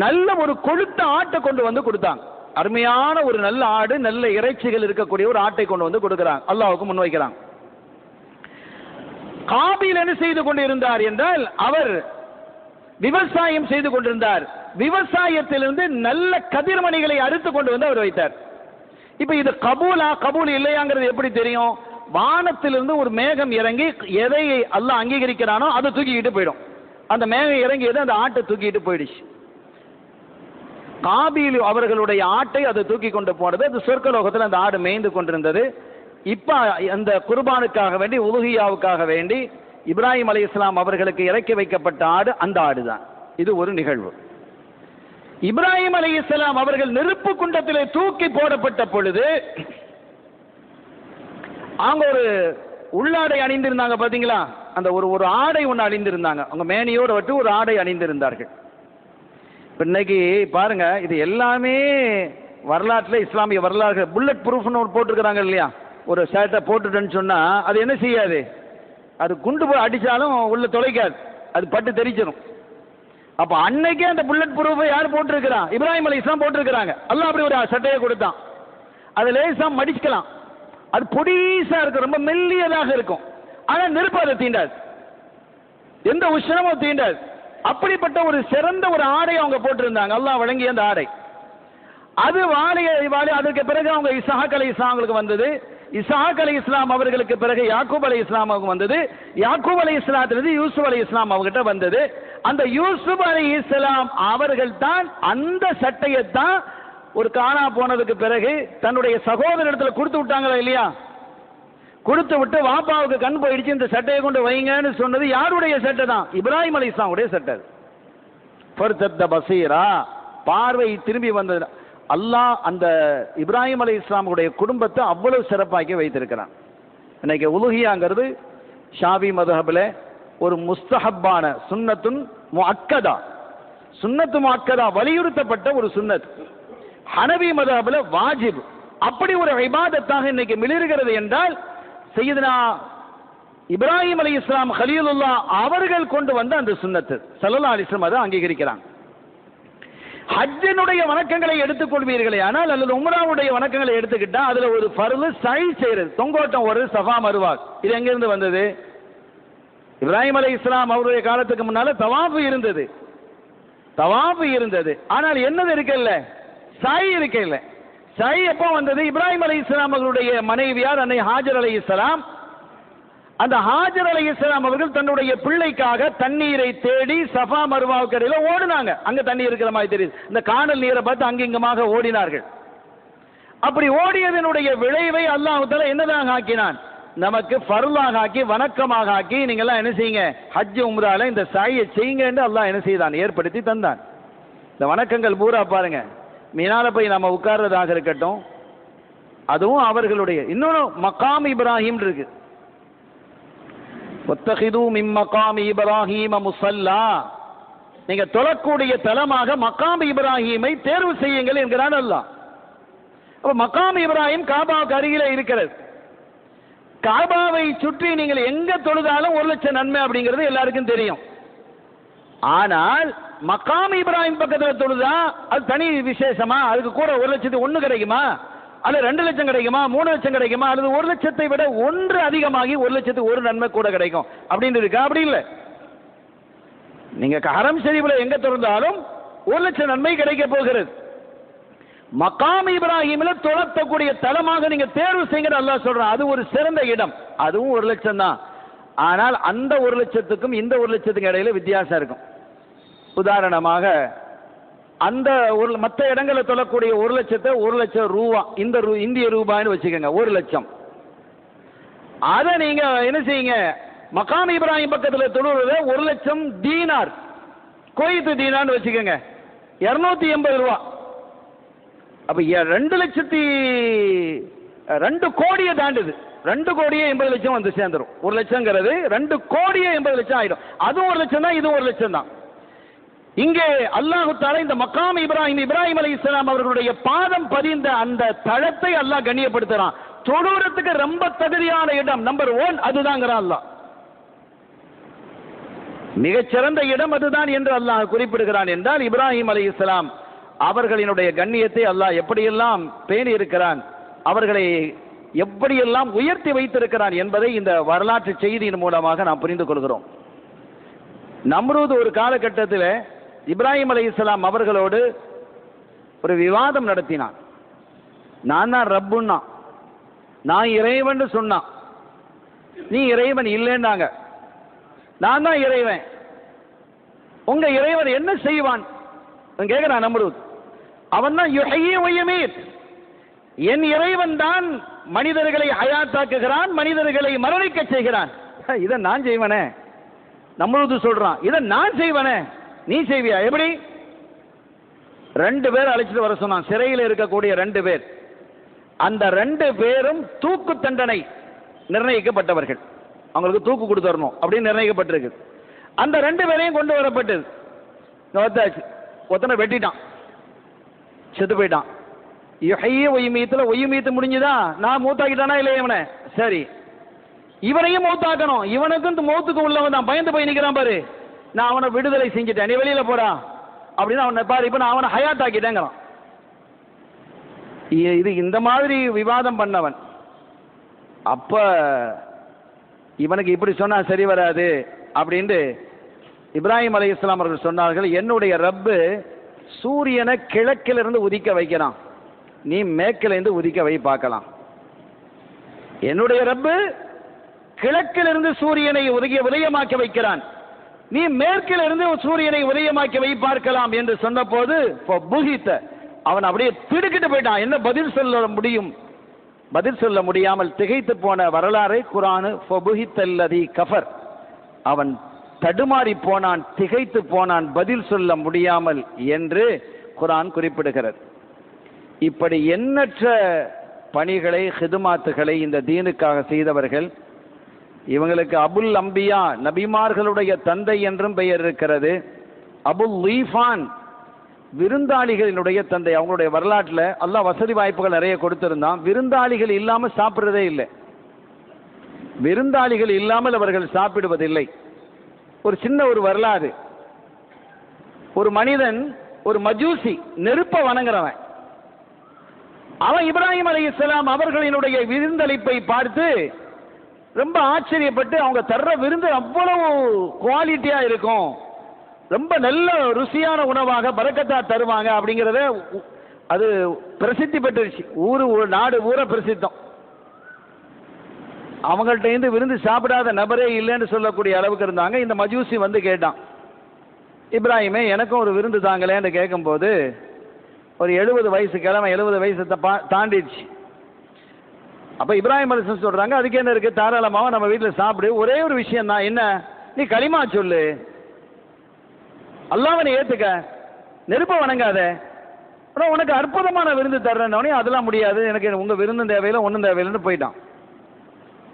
நல்ல ஒரு கொழுத்த ஆட்டை கொண்டு வந்து கொடுத்தாங்க. அருமையான ஒரு நல்ல ஆடு, நல்ல இறைச்சிகள் இருக்கக்கூடிய ஒரு ஆட்டை கொண்டு வந்து கொடுக்கிறாங்க, அல்லாஹ்வுக்கு முன்வைக்கிறாங்க. காபில் என்ன செய்து கொண்டிருந்தார் என்றால், அவர் விவசாயம் செய்து கொண்டிருந்தார். விவசாயத்திலிருந்து நல்ல கதிர்மணிகளை அறுத்து கொண்டு வந்து அவர் வைத்தார். இப்ப இது கபூல் இல்லையாங்கிறது எப்படி தெரியும்? வானத்திலிருந்து ஒரு மேகம் இறங்கி எதை அல்லாஹ் அங்கீகரிக்கிறானோ அதை தூக்கிட்டு போயிடும். அந்த மேகம் இறங்கியது அந்த ஆட்டை தூக்கிட்டு போயிடுச்சு. காபீல் அவர்களுடைய ஆட்டை அதை தூக்கி கொண்டு போனது. அது சொர்க்கலோகத்தில் அந்த ஆடு மேய்ந்து கொண்டிருந்தது. இப்ப அந்த குர்பானுக்காக வேண்டி, உலுஹியாவுக்காக வேண்டி இப்ராஹிம் அலைஹிஸ்ஸலாம் அவர்களுக்கு இறக்கி வைக்கப்பட்ட ஆடு அந்த ஆடுதான். இது ஒரு நிகழ்வு. இப்ராஹிம் அலைஹிஸ்ஸலாம் அவர்கள் நெருப்பு குண்டத்திலே தூக்கி போடப்பட்ட பொழுது அவங்க ஒரு உள்ளாடை அணிந்திருந்தாங்க பாத்தீங்களா? அந்த ஒரு ஆடை ஒன்று அணிந்திருந்தாங்க. அவங்க மேனியோடு விட்டு ஒரு ஆடை அணிந்திருந்தார்கள். இன்னைக்கு பாருங்க, இது எல்லாமே வரலாற்றில் இஸ்லாமிய வரலாறு புல்லட் ப்ரூஃப்னு ஒரு போட்டிருக்கிறாங்க இல்லையா? ஒரு ஷர்ட்டை போட்டுட்டேன்னு சொன்னா அது என்ன செய்யாது, அது குண்டு போய் அடிச்சாலும் உள்ள தொலைக்காது, அது பட்டு தெரிச்சிடும். அப்ப அன்னைக்கே அந்த புல்லட் ப்ரூஃபை யார் போட்டிருக்கிறான்? இப்ராஹிம் அலைஹிஸ்ஸலாம் போட்டிருக்கிறாங்க. அல்லாஹ் அப்படி ஒரு சட்டையை கொடுத்தான். அது லேசா மடிச்சுக்கலாம், அது பொடிசா இருக்கும், ரொம்ப மெல்லியதாக இருக்கும். ஆனா நெருப்பு அதை தீண்டாது, எந்த உஷ்ணமும் தீண்டாது. அப்படிப்பட்ட ஒரு சிறந்த ஒரு ஆடை அவங்க போட்டிருந்தாங்க, அல்லாஹ் வழங்கிய அந்த ஆடை. அது வாழை. அதுக்கு பிறகு அவங்க இஸ்ஹாக் அலைஹிஸ்ஸலாம் அவங்களுக்கு வந்தது. இஸ்ஹாக் அலைஹிஸ்ஸலாம் அவர்களுக்கு பிறகு யாக்கூப் அலைஹிஸ்ஸலாம் அவங்க வந்தது. யாக்கூப் அலைஹிஸ்ஸலாத்திலிருந்து யூசுப் அலைஹிஸ்ஸலாம் அவங்ககிட்ட வந்தது. அந்த யூசுப் அலைஹிஸ்ஸலாம் அவர்கள் தான் அந்த சட்டையை தான் ஒரு காணா போனதுக்கு பிறகு தன்னுடைய சகோதரத்தில் கொடுத்து விட்டாங்களா இல்லையா? கொடுத்து விட்டு வாப்பாவுக்கு கண் போயிடுச்சு, இந்த சட்டையை கொண்டு வைங்கன்னு சொன்னது யாருடைய சட்டை தான்? இப்ராஹிம் அலைஹிஸ்ஸலாமுடைய சட்டை. ஃபர்தத்த பசீரா, பார்வை திரும்பி வந்தது. அல்லாஹ் அந்த இப்ராஹிம் அலைஹிஸ்ஸலாமுடைய குடும்பத்தை அவ்வளவு சிறப்பாக்கி வைத்திருக்கிறான். இன்னைக்கு உலுஹியாங்கிறது ஷாஃபி மதுஹபில் ஒரு முஸ்தஹப்பான சுன்னத்துன் முஅக்கதா, சுன்னத்து முஅக்கதா வலியுறுத்தப்பட்ட ஒரு சுன்னத். ஹனபி மதுஹபில் வாஜிப். அப்படி ஒரு இபாதத்தாக இன்னைக்கு மிளிர்கிறது என்றால் சையதுனா இப்ராஹிம் அலைஹிஸ்ஸலாம் கலீலுல்லாஹ் அவர்கள் கொண்டு வந்த அந்த சுன்னத்து ஸல்லல்லாஹு அலைஹி வஸல்லம் அதை அங்கீகரிக்கிறாங்க. ஹஜ்ஜினுடைய வணக்கங்களை எடுத்துக்கொள்வீர்களே ஆனால் அல்லது உம்ராவுடைய வணக்கங்களை எடுத்துக்கிட்டா அதுல ஒரு ஃபர்லு சை செய்யறது, தொங்கோட்டம் ஒரு சஃபா மருவா. இது எங்கிருந்து வந்தது? இப்ராஹிம் அலைஹிஸ்ஸலாம் அவருடைய காலத்துக்கு முன்னால தவாஃப் இருந்தது, தவாஃப் இருந்தது. ஆனால் என்னது இருக்கல்ல? சை இருக்கல்ல. சை எப்போ வந்தது? இப்ராஹிம் அலைஹிஸ்ஸலாம் அவர்களுடைய மனைவியார் அன்னை ஹாஜர் அலைஹிஸ்ஸலாம், அந்த ஹாஜர் அலைஹிஸ்ஸலாம் அவர்கள் தன்னுடைய பிள்ளைக்காக தண்ணீரை தேடி சஃபா மருவாவுக்கு இடையில ஓடினாங்க. அங்க தண்ணீர் இருக்கிற மாதிரி தெரியுது, இந்த காணல் நீரை பார்த்து அங்கிங்கமாக ஓடினார்கள். அப்படி ஓடியதனுடைய விளைவை அல்லாஹ் தஆலா என்னதாக ஆக்கினான்? நமக்கு ஃபர்லாக ஆக்கி வணக்கமாக ஆக்கி நீங்க எல்லாம் என்ன செய்யுங்க, ஹஜ் உம்ரால இந்த சாயை செய்யுங்க என்று அல்லாஹ் என்ன செய்தான்? ஏற்படுத்தி தந்தான். இந்த வணக்கங்கள் பூரா பாருங்க, மீனால போய் நம்ம உட்கார்றதாக இருக்கட்டும், அதுவும் அவர்களுடைய. இன்னொன்று மகாம் இப்ராஹிம் இருக்கு, வத்தகிது மின் மகாம் இப்ராஹீம முஸல்லா, நீங்க தொழக்கூடிய தலமாக மகாம் இப்ராஹீமை தேர்வு செய்யுங்கள் என்கிறான் அல்லாஹ். அப்ப மகாம் இப்ராஹிம் காபாவுக்கு அருகில இருக்கிறது. காபாவை சுற்றி நீங்கள் எங்க தொழுதாலும் 1,00,000 நன்மை அப்படிங்கிறது எல்லாருக்கும் தெரியும். ஆனால் மகாம் இப்ராஹிம் பக்கத்தில் தொழுதா அது தனி விசேஷமா? அதுக்கு கூட 1,00,001 கிடைக்குமா, அல்லது 2,00,000 கிடைக்குமா, 3,00,000 கிடைக்குமா, அல்லது 1,00,000 விட 1 அதிகமாகி 1,00,001 நன்மை கூட கிடைக்கும் அப்படின்னு இருக்கா? அப்படி இல்லை. நீங்க ஹரம் ஷரீஃபில் எங்க தொழுதாலும் 1,00,000 நன்மை கிடைக்க போகிறது. மகாம் இப்ராஹிம்ல தொழக்கூடிய தலமாக நீங்க தேர்வு செய்யுங்க அல்லாஹ் சொல்றான். அது ஒரு சிறந்த இடம், அதுவும் 1,00,000 தான். ஆனால் அந்த 1,00,000க்கும் இந்த 1,00,000க்கும் இடையில வித்தியாசம் இருக்கும். உதாரணமாக அந்த ஒரு மற்ற இடங்களில் தொழக்கூடிய 1,00,000 1,00,000 ரூபா, இந்த இந்திய ரூபாய்னு வச்சுக்கோங்க, 1,00,000. அதை நீங்க என்ன செய்யுங்க, மகாம் இப்ராஹிம் பக்கத்தில் தொழுவது 1,00,000 தீனார், குவைத் தீனார்னு வச்சுக்கோங்க, 280 ரூபா. அப்ப 2 கோடியை தாண்டுது, 2 கோடியே 80 லட்சம் வந்து சேர்ந்துடும். 1,00,000ங்கிறது 2 கோடியே 80 லட்சம் ஆயிடும். அதுவும் 1,00,000 தான், இதுவும் 1,00,000 தான். இங்கே அல்லாஹ் தஆலா இந்த மகாம் இப்ராஹிம் அலைஹிஸ்ஸலாம் அவர்களுடைய பாதம் பதிந்த அந்த தளத்தை அல்லாஹ் கண்ணியப்படுத்துறான். தொழுறதுக்கு ரொம்ப தகுதியான இடம் நம்பர் 1 அதுதான்ங்கிறான் அல்லாஹ். மிகச்சிறந்த இடம் அதுதான் என்று அல்லாஹ் குறிப்பிடுகிறான். என்றால் இப்ராஹிம் அலைஹிஸ்ஸலாம் அவர்களினுடைய கண்ணியத்தை அல்லாஹ் எப்படியெல்லாம் பேணி இருக்கிறான், அவர்களை எப்படியெல்லாம் உயர்த்தி வைத்திருக்கிறான் என்பதை இந்த வரலாற்று செய்தியின் மூலமாக நாம் புரிந்து கொள்கிறோம். நம்ரூத் ஒரு காலகட்டத்தில் இப்ராஹிம் அலைஹிஸ்ஸலாம் அவர்களோடு ஒரு விவாதம் நடத்தினான். நான் தான் ரப்புன்னா, நான் இறைவன் சொன்னான், நீ இறைவன் இல்லைன்னாங்க. நான் தான் இறைவன், உங்க இறைவன் என்ன செய்வான் கேட்கிறான் நம்ரூத். அவன் தான் யுஹ்யி வ யுமீத், என் இறைவன் தான் மனிதர்களை ஹயாத்தாக்குகிறான், மனிதர்களை மரணிக்க செய்கிறான். இதை நான் செய்வனே, நம்ரூத் சொல்றான், இதை நான் செய்வனே, நீ செய்வியா? எப்படி? 2 பேர் அழைச்சிட்டு வர சொன்னான், சிறையில் இருக்கக்கூடிய 2 பேர். அந்த 2 பேரும் தூக்கு தண்டனை நிர்ணயிக்கப்பட்டவர்கள், அவங்களுக்கு தூக்கு கொடுத்துடணும் அப்படின்னு நிர்ணயிக்கப்பட்டிருக்கு. அந்த 2 பேரையும் கொண்டு வரப்பட்டது. ஒருத்தனை வெட்டிட்டான், செத்து போயிட்டான். ஒய்மீத்து முடிஞ்சுதா? நான் மூத்தாக்கிட்டானா இல்லையா இவனை? சரி, இவனையும் மௌத்தாக்கணும். இவனுக்கு மௌத்துக்கு உள்ளவன் தான், பயந்து போய் நிற்கிறான் பாரு, நான் அவனை விடுதலை செஞ்சுட்டேன், நீ வெளியில போடா அப்படின்னு அவனை பாரு, இப்ப நான் அவனை ஹயாத் ஆக்கிட்டேங்கிறான். இது இந்த மாதிரி விவாதம் பண்ணவன். அப்ப இவனுக்கு இப்படி சொன்னா சரி வராது அப்படின்ட்டு இப்ராஹிம் அலைஹிஸ்ஸலாம் அவர்கள் சொன்னார்கள், என்னுடைய ரப்பு சூரியனை கிழக்கிலிருந்து உதிக்க வைக்கிறான், நீ மேற்கிலிருந்து உதிக்க வை பார்க்கலாம். என்னுடைய ரப்பு கிழக்கிலிருந்து சூரியனை உதயமாக்கி வைக்கிறான், நீ மேற்கிலிருந்து சூரியனை உதயமாக்கி வை பார்க்கலாம் என்று சொன்ன போது அவன் அப்படியே திடுக்கிட்டு போயிட்டான். என்ன பதில் சொல்ல முடியும்? பதில் சொல்ல முடியாமல் திகைத்து போன வரலாறை குர்ஆன் ஃபபுஹித்தல்லதி கஃபர், அவன் தடுமாறி போனான், திகைத்து போனான், பதில் சொல்ல முடியாமல் என்று குர்ஆன் குறிப்பிடுகிறது. இப்படி எண்ணற்ற பணிகளை, ஹிதுமாத்துகளை இந்த தீனுக்காக செய்தவர்கள். இவங்களுக்கு அபுல் அம்பியா, நபிமார்களுடைய தந்தை என்றும் பெயர் இருக்கிறது. அபுல் லீஃபான், விருந்தாளிகளினுடைய தந்தை. அவங்களுடைய வரலாற்றில் அல்லாஹ் வசதி வாய்ப்புகள் நிறைய கொடுத்திருந்தான். விருந்தாளிகள் இல்லாமல் சாப்பிடுறதே இல்லை. விருந்தாளிகள் இல்லாமல் அவர்கள் சாப்பிடுவதில்லை. ஒரு சின்ன ஒரு வரலாறு. ஒரு மனிதன், ஒரு மஜூசி, நெருப்ப வணங்குறவன், அவன் இப்ராஹிம் அலைஹிஸ்ஸலாம் அவர்களினுடைய விருந்தளிப்பை பார்த்து ரொம்ப ஆச்சரியப்பட்டு, அவங்க தர்ற விருந்து அவ்வளவு குவாலிட்டியா இருக்கும், ரொம்ப நல்ல ருசியான உணவாக பரக்கத்தா தருவாங்க அப்படிங்கிறத அது பிரசித்தி பெற்றுச்சு. நாடு ஊர பிரசித்தம். அவங்கள்ட்ட இருந்து விருந்து சாப்பிடாத நபரே இல்லைன்னு சொல்லக்கூடிய அளவுக்கு இருந்தாங்க. இந்த மஜூசி வந்து கேட்டான், இப்ராஹிமே எனக்கும் ஒரு விருந்து தாங்களேன்னு கேட்கும்போது, ஒரு 70 வயசு கிழமை, 70 வயசு தாண்டிடுச்சு. அப்ப இப்ராஹிம் அலைஹிஸ்ஸலாம் சொல்றாங்க, அதுக்கு என்ன இருக்கு, தாராளமாக நம்ம வீட்டில் சாப்பிடு. ஒரே ஒரு விஷயம் தான், என்ன, நீ களிமா சொல்லு, அல்லாஹ்வை ஏத்துக்க, நெருப்ப வணங்காத, உனக்கு அற்புதமான விருந்து தர்றேன்னே. அதெல்லாம் முடியாது, எனக்கு உங்க விருந்தும் தேவையில்லை, ஒன்றும் தேவையில்லைன்னு போயிட்டான்.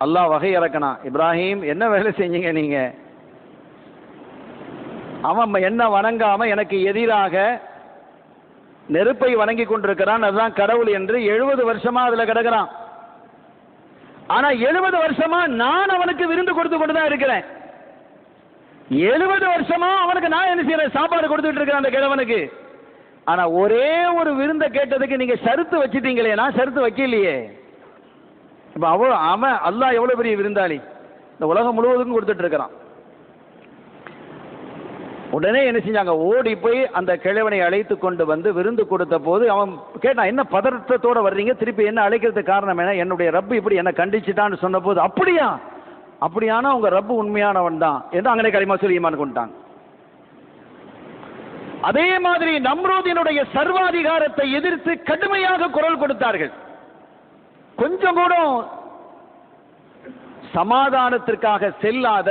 அல்லாஹ் வகை இறக்கனா, இப்ராஹிம் என்ன வேலை செஞ்சீங்க நீங்க? அவன் என்ன வணங்காம எனக்கு எதிராக நெருப்பை வணங்கி கொண்டிருக்கிறான், அதுதான் கடவுள் என்று 70 வருஷமா அதுல கிடக்கிறான். ஆனா 70 வருஷமா நான் அவனுக்கு விருந்து கொடுத்து கொண்டுதான் இருக்கிறேன். 70 வருஷமா அவனுக்கு நான் என்ன செய்யறேன், சாப்பாடு கொடுத்துட்டு இருக்கிறேன் அந்த கிழவனுக்கு. ஆனா ஒரே ஒரு விருந்தை கேட்டதுக்கு நீங்க ஷரத்து வச்சிட்டீங்களே, நான் ஷரத்து வைக்கலையே. இப்ப அவன் அல்லாஹ் எவ்வளவு பெரிய விருந்தாளி, இந்த உலகம் முழுவதுக்கும் கொடுத்துட்டு இருக்கிறான். உடனே என்ன செஞ்சாங்க, ஓடி போய் அந்த கிழவனை அழைத்து கொண்டு வந்து விருந்து கொடுத்த போது அவன் கேட்டான், என்ன பதற்றத்தோட வர்றீங்க, திருப்பி என்ன அழைக்கிறதுக்கு காரணம் என்ன, என்னுடைய ரப்பு இப்படி என்ன கண்டிச்சுட்டான்னு சொன்ன போது, அப்படியா, அப்படியானா உங்க ரப்பு உண்மையானவன் தான் என்று அங்கே களிமா சொல்லி ஈமான் கொண்டாங்க. அதே மாதிரி நம்ரூதினுடைய சர்வாதிகாரத்தை எதிர்த்து கடுமையாக குரல் கொடுத்தார்கள். கொஞ்சம் கூட சமாதானத்திற்காக செல்லாத,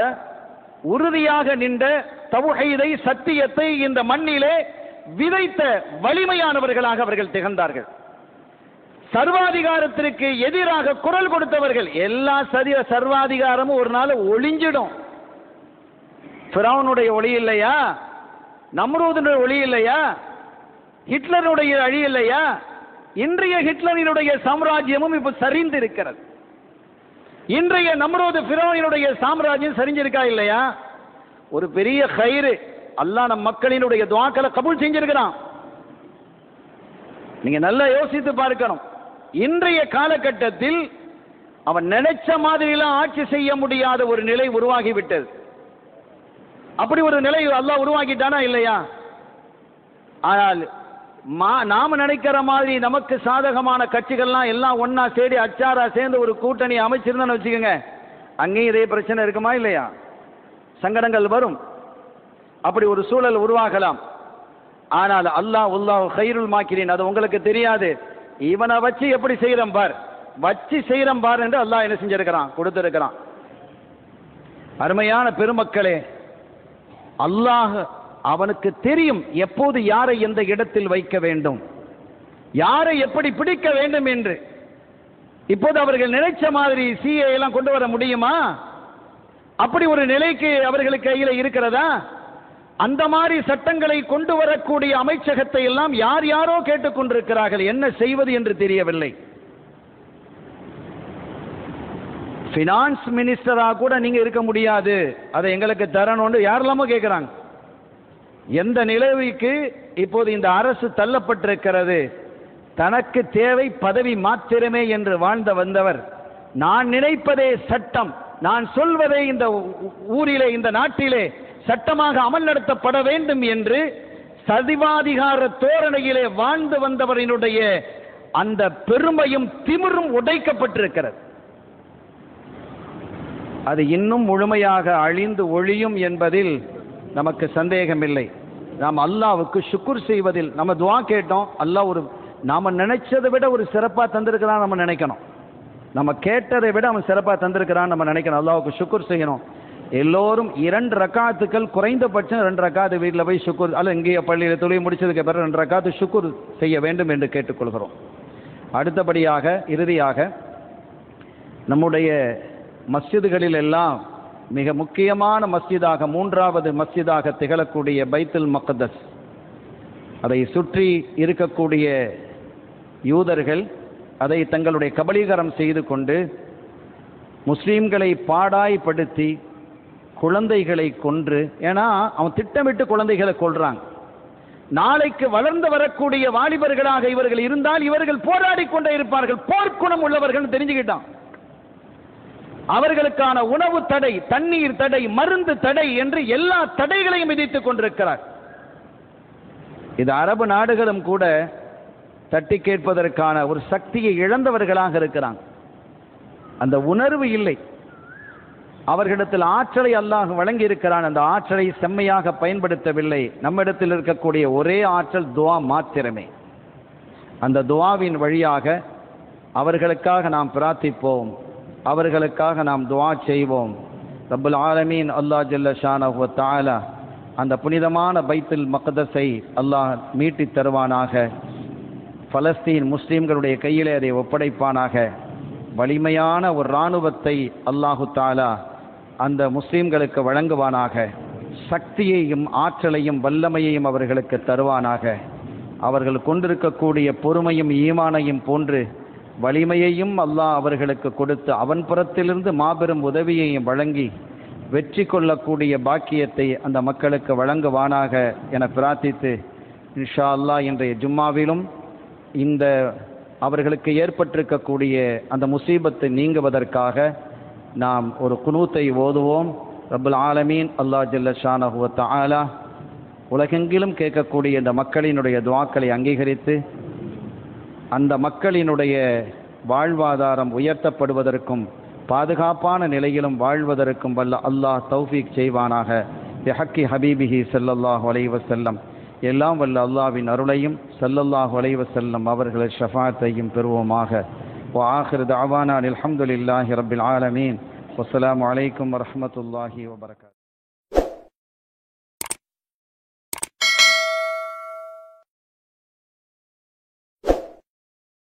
உறுதியாக நின்ற, தவ்ஹீதை, சத்தியத்தை இந்த மண்ணிலே விதைத்த வலிமையானவர்களாக அவர்கள் திகழ்ந்தார்கள். சர்வாதிகாரத்திற்கு எதிராக குரல் கொடுத்தவர்கள். எல்லா சர்வாதிகாரமும் ஒரு நாள் ஒளிஞ்சிடும். ஃபிரௌனுடைய ஒளி இல்லையா, நம்ரூதுடைய ஒளி இல்லையா, ஹிட்லருடைய அழி இல்லையா, இன்றைய ஹிட்லரினுடைய சாம்ராஜ்யமும் இப்ப சரிந்து இருக்கிறது. இன்றைய நம்ரூது ஃபிரௌனுடைய சாம்ராஜ்யம் சரிஞ்சிருக்கா இல்லையா? ஒரு பெரிய கயிறு அல்லாஹ் நம் மக்களினுடைய துஆக்களை கபூல் செஞ்சிருக்கிறான். நீங்க நல்லா யோசித்து பார்க்கணும். இன்றைய காலகட்டத்தில் அவன் நினைச்ச மாதிரிலாம் ஆட்சி செய்ய முடியாத ஒரு நிலை உருவாகிவிட்டது. அப்படி ஒரு நிலை அல்லாஹ் உருவாக்கிட்டானா இல்லையா? ஆனால் நாம நினைக்கிற மாதிரி நமக்கு சாதகமான கட்சிகள்லாம் எல்லாம் ஒன்னா சேடி அச்சாரா சேர்ந்து ஒரு கூட்டணி அமைச்சிருந்தோன்னு வச்சுக்கோங்க, அங்கேயும் இதே பிரச்சனை இருக்குமா இல்லையா? சங்கடங்கள் வரும், அப்படி ஒரு சூழல் உருவாகலாம். ஆனால் அல்லாஹ் கைருல் மாக்கிரீன், அது உங்களுக்கு தெரியாது. இவனை வச்சு எப்படி செய்யறோம் பார், வச்சு செய்யறோம் பார் என்று அல்லாஹ் என்ன செஞ்சிருக்கிறான், கொடுத்திருக்கிறான். அருமையான பெருமக்களே, அல்லாஹ் அவனுக்கு தெரியும் எப்போது யாரை எந்த இடத்தில் வைக்க வேண்டும், யாரை எப்படி பிடிக்க வேண்டும் என்று. இப்போது அவர்கள் நினைச்ச மாதிரி சிஏ எல்லாம் கொண்டு வர முடியுமா? அப்படி ஒரு நிலைக்கு அவர்களுக்கு கையில் இருக்கிறதா? அந்த மாதிரி சட்டங்களை கொண்டு வரக்கூடிய அமைச்சகத்தை எல்லாம் யார் யாரோ கேட்டுக்கொண்டிருக்கிறார்கள். என்ன செய்வது என்று தெரியவில்லை. பினான்ஸ் மினிஸ்டரா கூட நீங்க இருக்க முடியாது, அதை எங்களுக்கு தரணும்னு யாரெல்லாமோ கேட்கிறாங்க. எந்த நிலைக்கு இப்போது இந்த அரசு தள்ளப்பட்டிருக்கிறது. தனக்கு தேவை பதவி மாத்திரமே என்று வாழ்ந்த வந்தவர், நான் நினைப்பதே சட்டம், நான் சொல்வதை இந்த ஊரிலே, இந்த நாட்டிலே சட்டமாக அமல் நடத்தப்பட வேண்டும் என்று சதிவாதிகார தோரணையிலே வாழ்ந்து வந்தவரினுடைய அந்த பெருமையும் திமிரும் உடைக்கப்பட்டிருக்கிறது. அது இன்னும் முழுமையாக அழிந்து ஒழியும் என்பதில் நமக்கு சந்தேகமில்லை. நாம் அல்லாஹ்வுக்கு ஷுக்ர் செய்வதில், நம்ம துஆ கேட்டோம், அல்லாஹ் நாம நினைச்சதை விட ஒரு சிறப்பாக தந்திருக்கிறான் நம்ம நினைக்கணும். நம்ம கேட்டதை விட அவன் சிறப்பாக தந்திருக்கிறான் நம்ம நினைக்கணும். அல்லாஹ்வுக்கு ஷுக்ர் செய்யணும். எல்லோரும் 2 ரக்காத்துக்கள், குறைந்தபட்சம் 2 ரக்காத்து வீட்டில் போய் ஷுக்ர், அல்ல இங்கேயே பள்ளியில் தொழுகை முடிச்சதுக்கு பிறகு 2 ரக்காத்து ஷுக்ர் செய்ய வேண்டும் என்று கேட்டுக்கொள்கிறோம். அடுத்தபடியாக இறுதியாக நம்முடைய மஸ்ஜிதுகளில் எல்லாம் மிக முக்கியமான மஸ்ஜிதாக, 3வது மஸ்ஜிதாக திகழக்கூடிய பைத்துல் மக்தஸ், அதை சுற்றி இருக்கக்கூடிய யூதர்கள் அதை தங்களுடைய கபலீகரம் செய்து கொண்டு முஸ்லீம்களை பாடாய்படுத்தி குழந்தைகளை கொன்று, ஏன்னா அவன் திட்டமிட்டு குழந்தைகளை கொல்றாங்க. நாளைக்கு வளர்ந்து வரக்கூடிய வாலிபர்களாக இவர்கள் இருந்தால் இவர்கள் போராடி கொண்டே இருப்பார்கள், போர்க்குணம் உள்ளவர்கள் தெரிஞ்சுக்கிட்டான். அவர்களுக்கான உணவு தடை, தண்ணீர் தடை, மருந்து தடை என்று எல்லா தடைகளையும் விதித்துக் கொண்டிருக்கிறார். இது அரபு நாடுகளும் கூட தட்டி கேட்பதற்கான ஒரு சக்தியை இழந்தவர்களாக இருக்கிறாங்க. அந்த உணர்வு இல்லை அவர்களிடத்தில். ஆற்றலை அல்லாஹ் வழங்கி இருக்கிறான், அந்த ஆற்றலை செம்மையாக பயன்படுத்தவில்லை. நம்மிடத்தில் இருக்கக்கூடிய ஒரே ஆற்றல் துஆ மாத்திரமே. அந்த துஆவின் வழியாக அவர்களுக்காக நாம் பிரார்த்திப்போம், அவர்களுக்காக நாம் துஆ செய்வோம். ரப்புல் ஆலமீன் அல்லாஹ் ஜல்ல ஷானஹு வ தஆலா அந்த புனிதமான பைத்துல் மக்தஸை அல்லாஹ் மீட்டித் தருவானாக. பலஸ்தீன் முஸ்லீம்களுடைய கையிலே அதை ஒப்படைப்பானாக. வலிமையான ஒரு இராணுவத்தை அல்லாஹு தஆலா அந்த முஸ்லீம்களுக்கு வழங்குவானாக. சக்தியையும் ஆற்றலையும் வல்லமையையும் அவர்களுக்கு தருவானாக. அவர்கள் கொண்டிருக்கக்கூடிய பொறுமையும் ஈமானையும் போன்று வலிமையையும் அல்லாஹ் அவர்களுக்கு கொடுத்து அவன் புறத்திலிருந்து மாபெரும் உதவியையும் வழங்கி வெற்றி கொள்ளக்கூடிய பாக்கியத்தை அந்த மக்களுக்கு வழங்குவானாக என பிரார்த்தித்து, இன்ஷா அல்லாஹ் இன்றைய ஜும்மாவிலும் இந்த அவர்களுக்கு ஏற்பட்டிருக்கக்கூடிய அந்த முசீபத்தை நீங்குவதற்காக நாம் ஒரு குனூத்தை ஓதுவோம். ரப்புல் ஆலமீன் அல்லாஹ் ஜல்ல ஷானஹு வ தஆலா உலகெங்கிலும் கேட்கக்கூடிய இந்த மக்களினுடைய துஆக்களை அங்கீகரித்து அந்த மக்களினுடைய வாழ்வாதாரம் உயர்த்தப்படுவதற்கும் பாதுகாப்பான நிலையிலும் வாழ்வதற்கும் வல்ல அல்லாஹ் தௌஃபீக் செய்வானாக. பிஹக்கி ஹபீபிஹி ஸல்லல்லாஹு அலைஹி வஸல்லம். எல்லாம் வல்ல அல்லாஹ்வின் அருளையும் ஸல்லல்லாஹு அலைஹி வஸல்லம் அவர்கள் ஷஃபாஅத்தையும் பெறுவோமாக. வ ஆகிரு தஅவானா அல்ஹம்துலில்லாஹி ரப்பில் ஆலமீன். வஸ்ஸலாமு அலைக்கும் வரஹ்மத்துல்லாஹி வபரகாத்துஹு.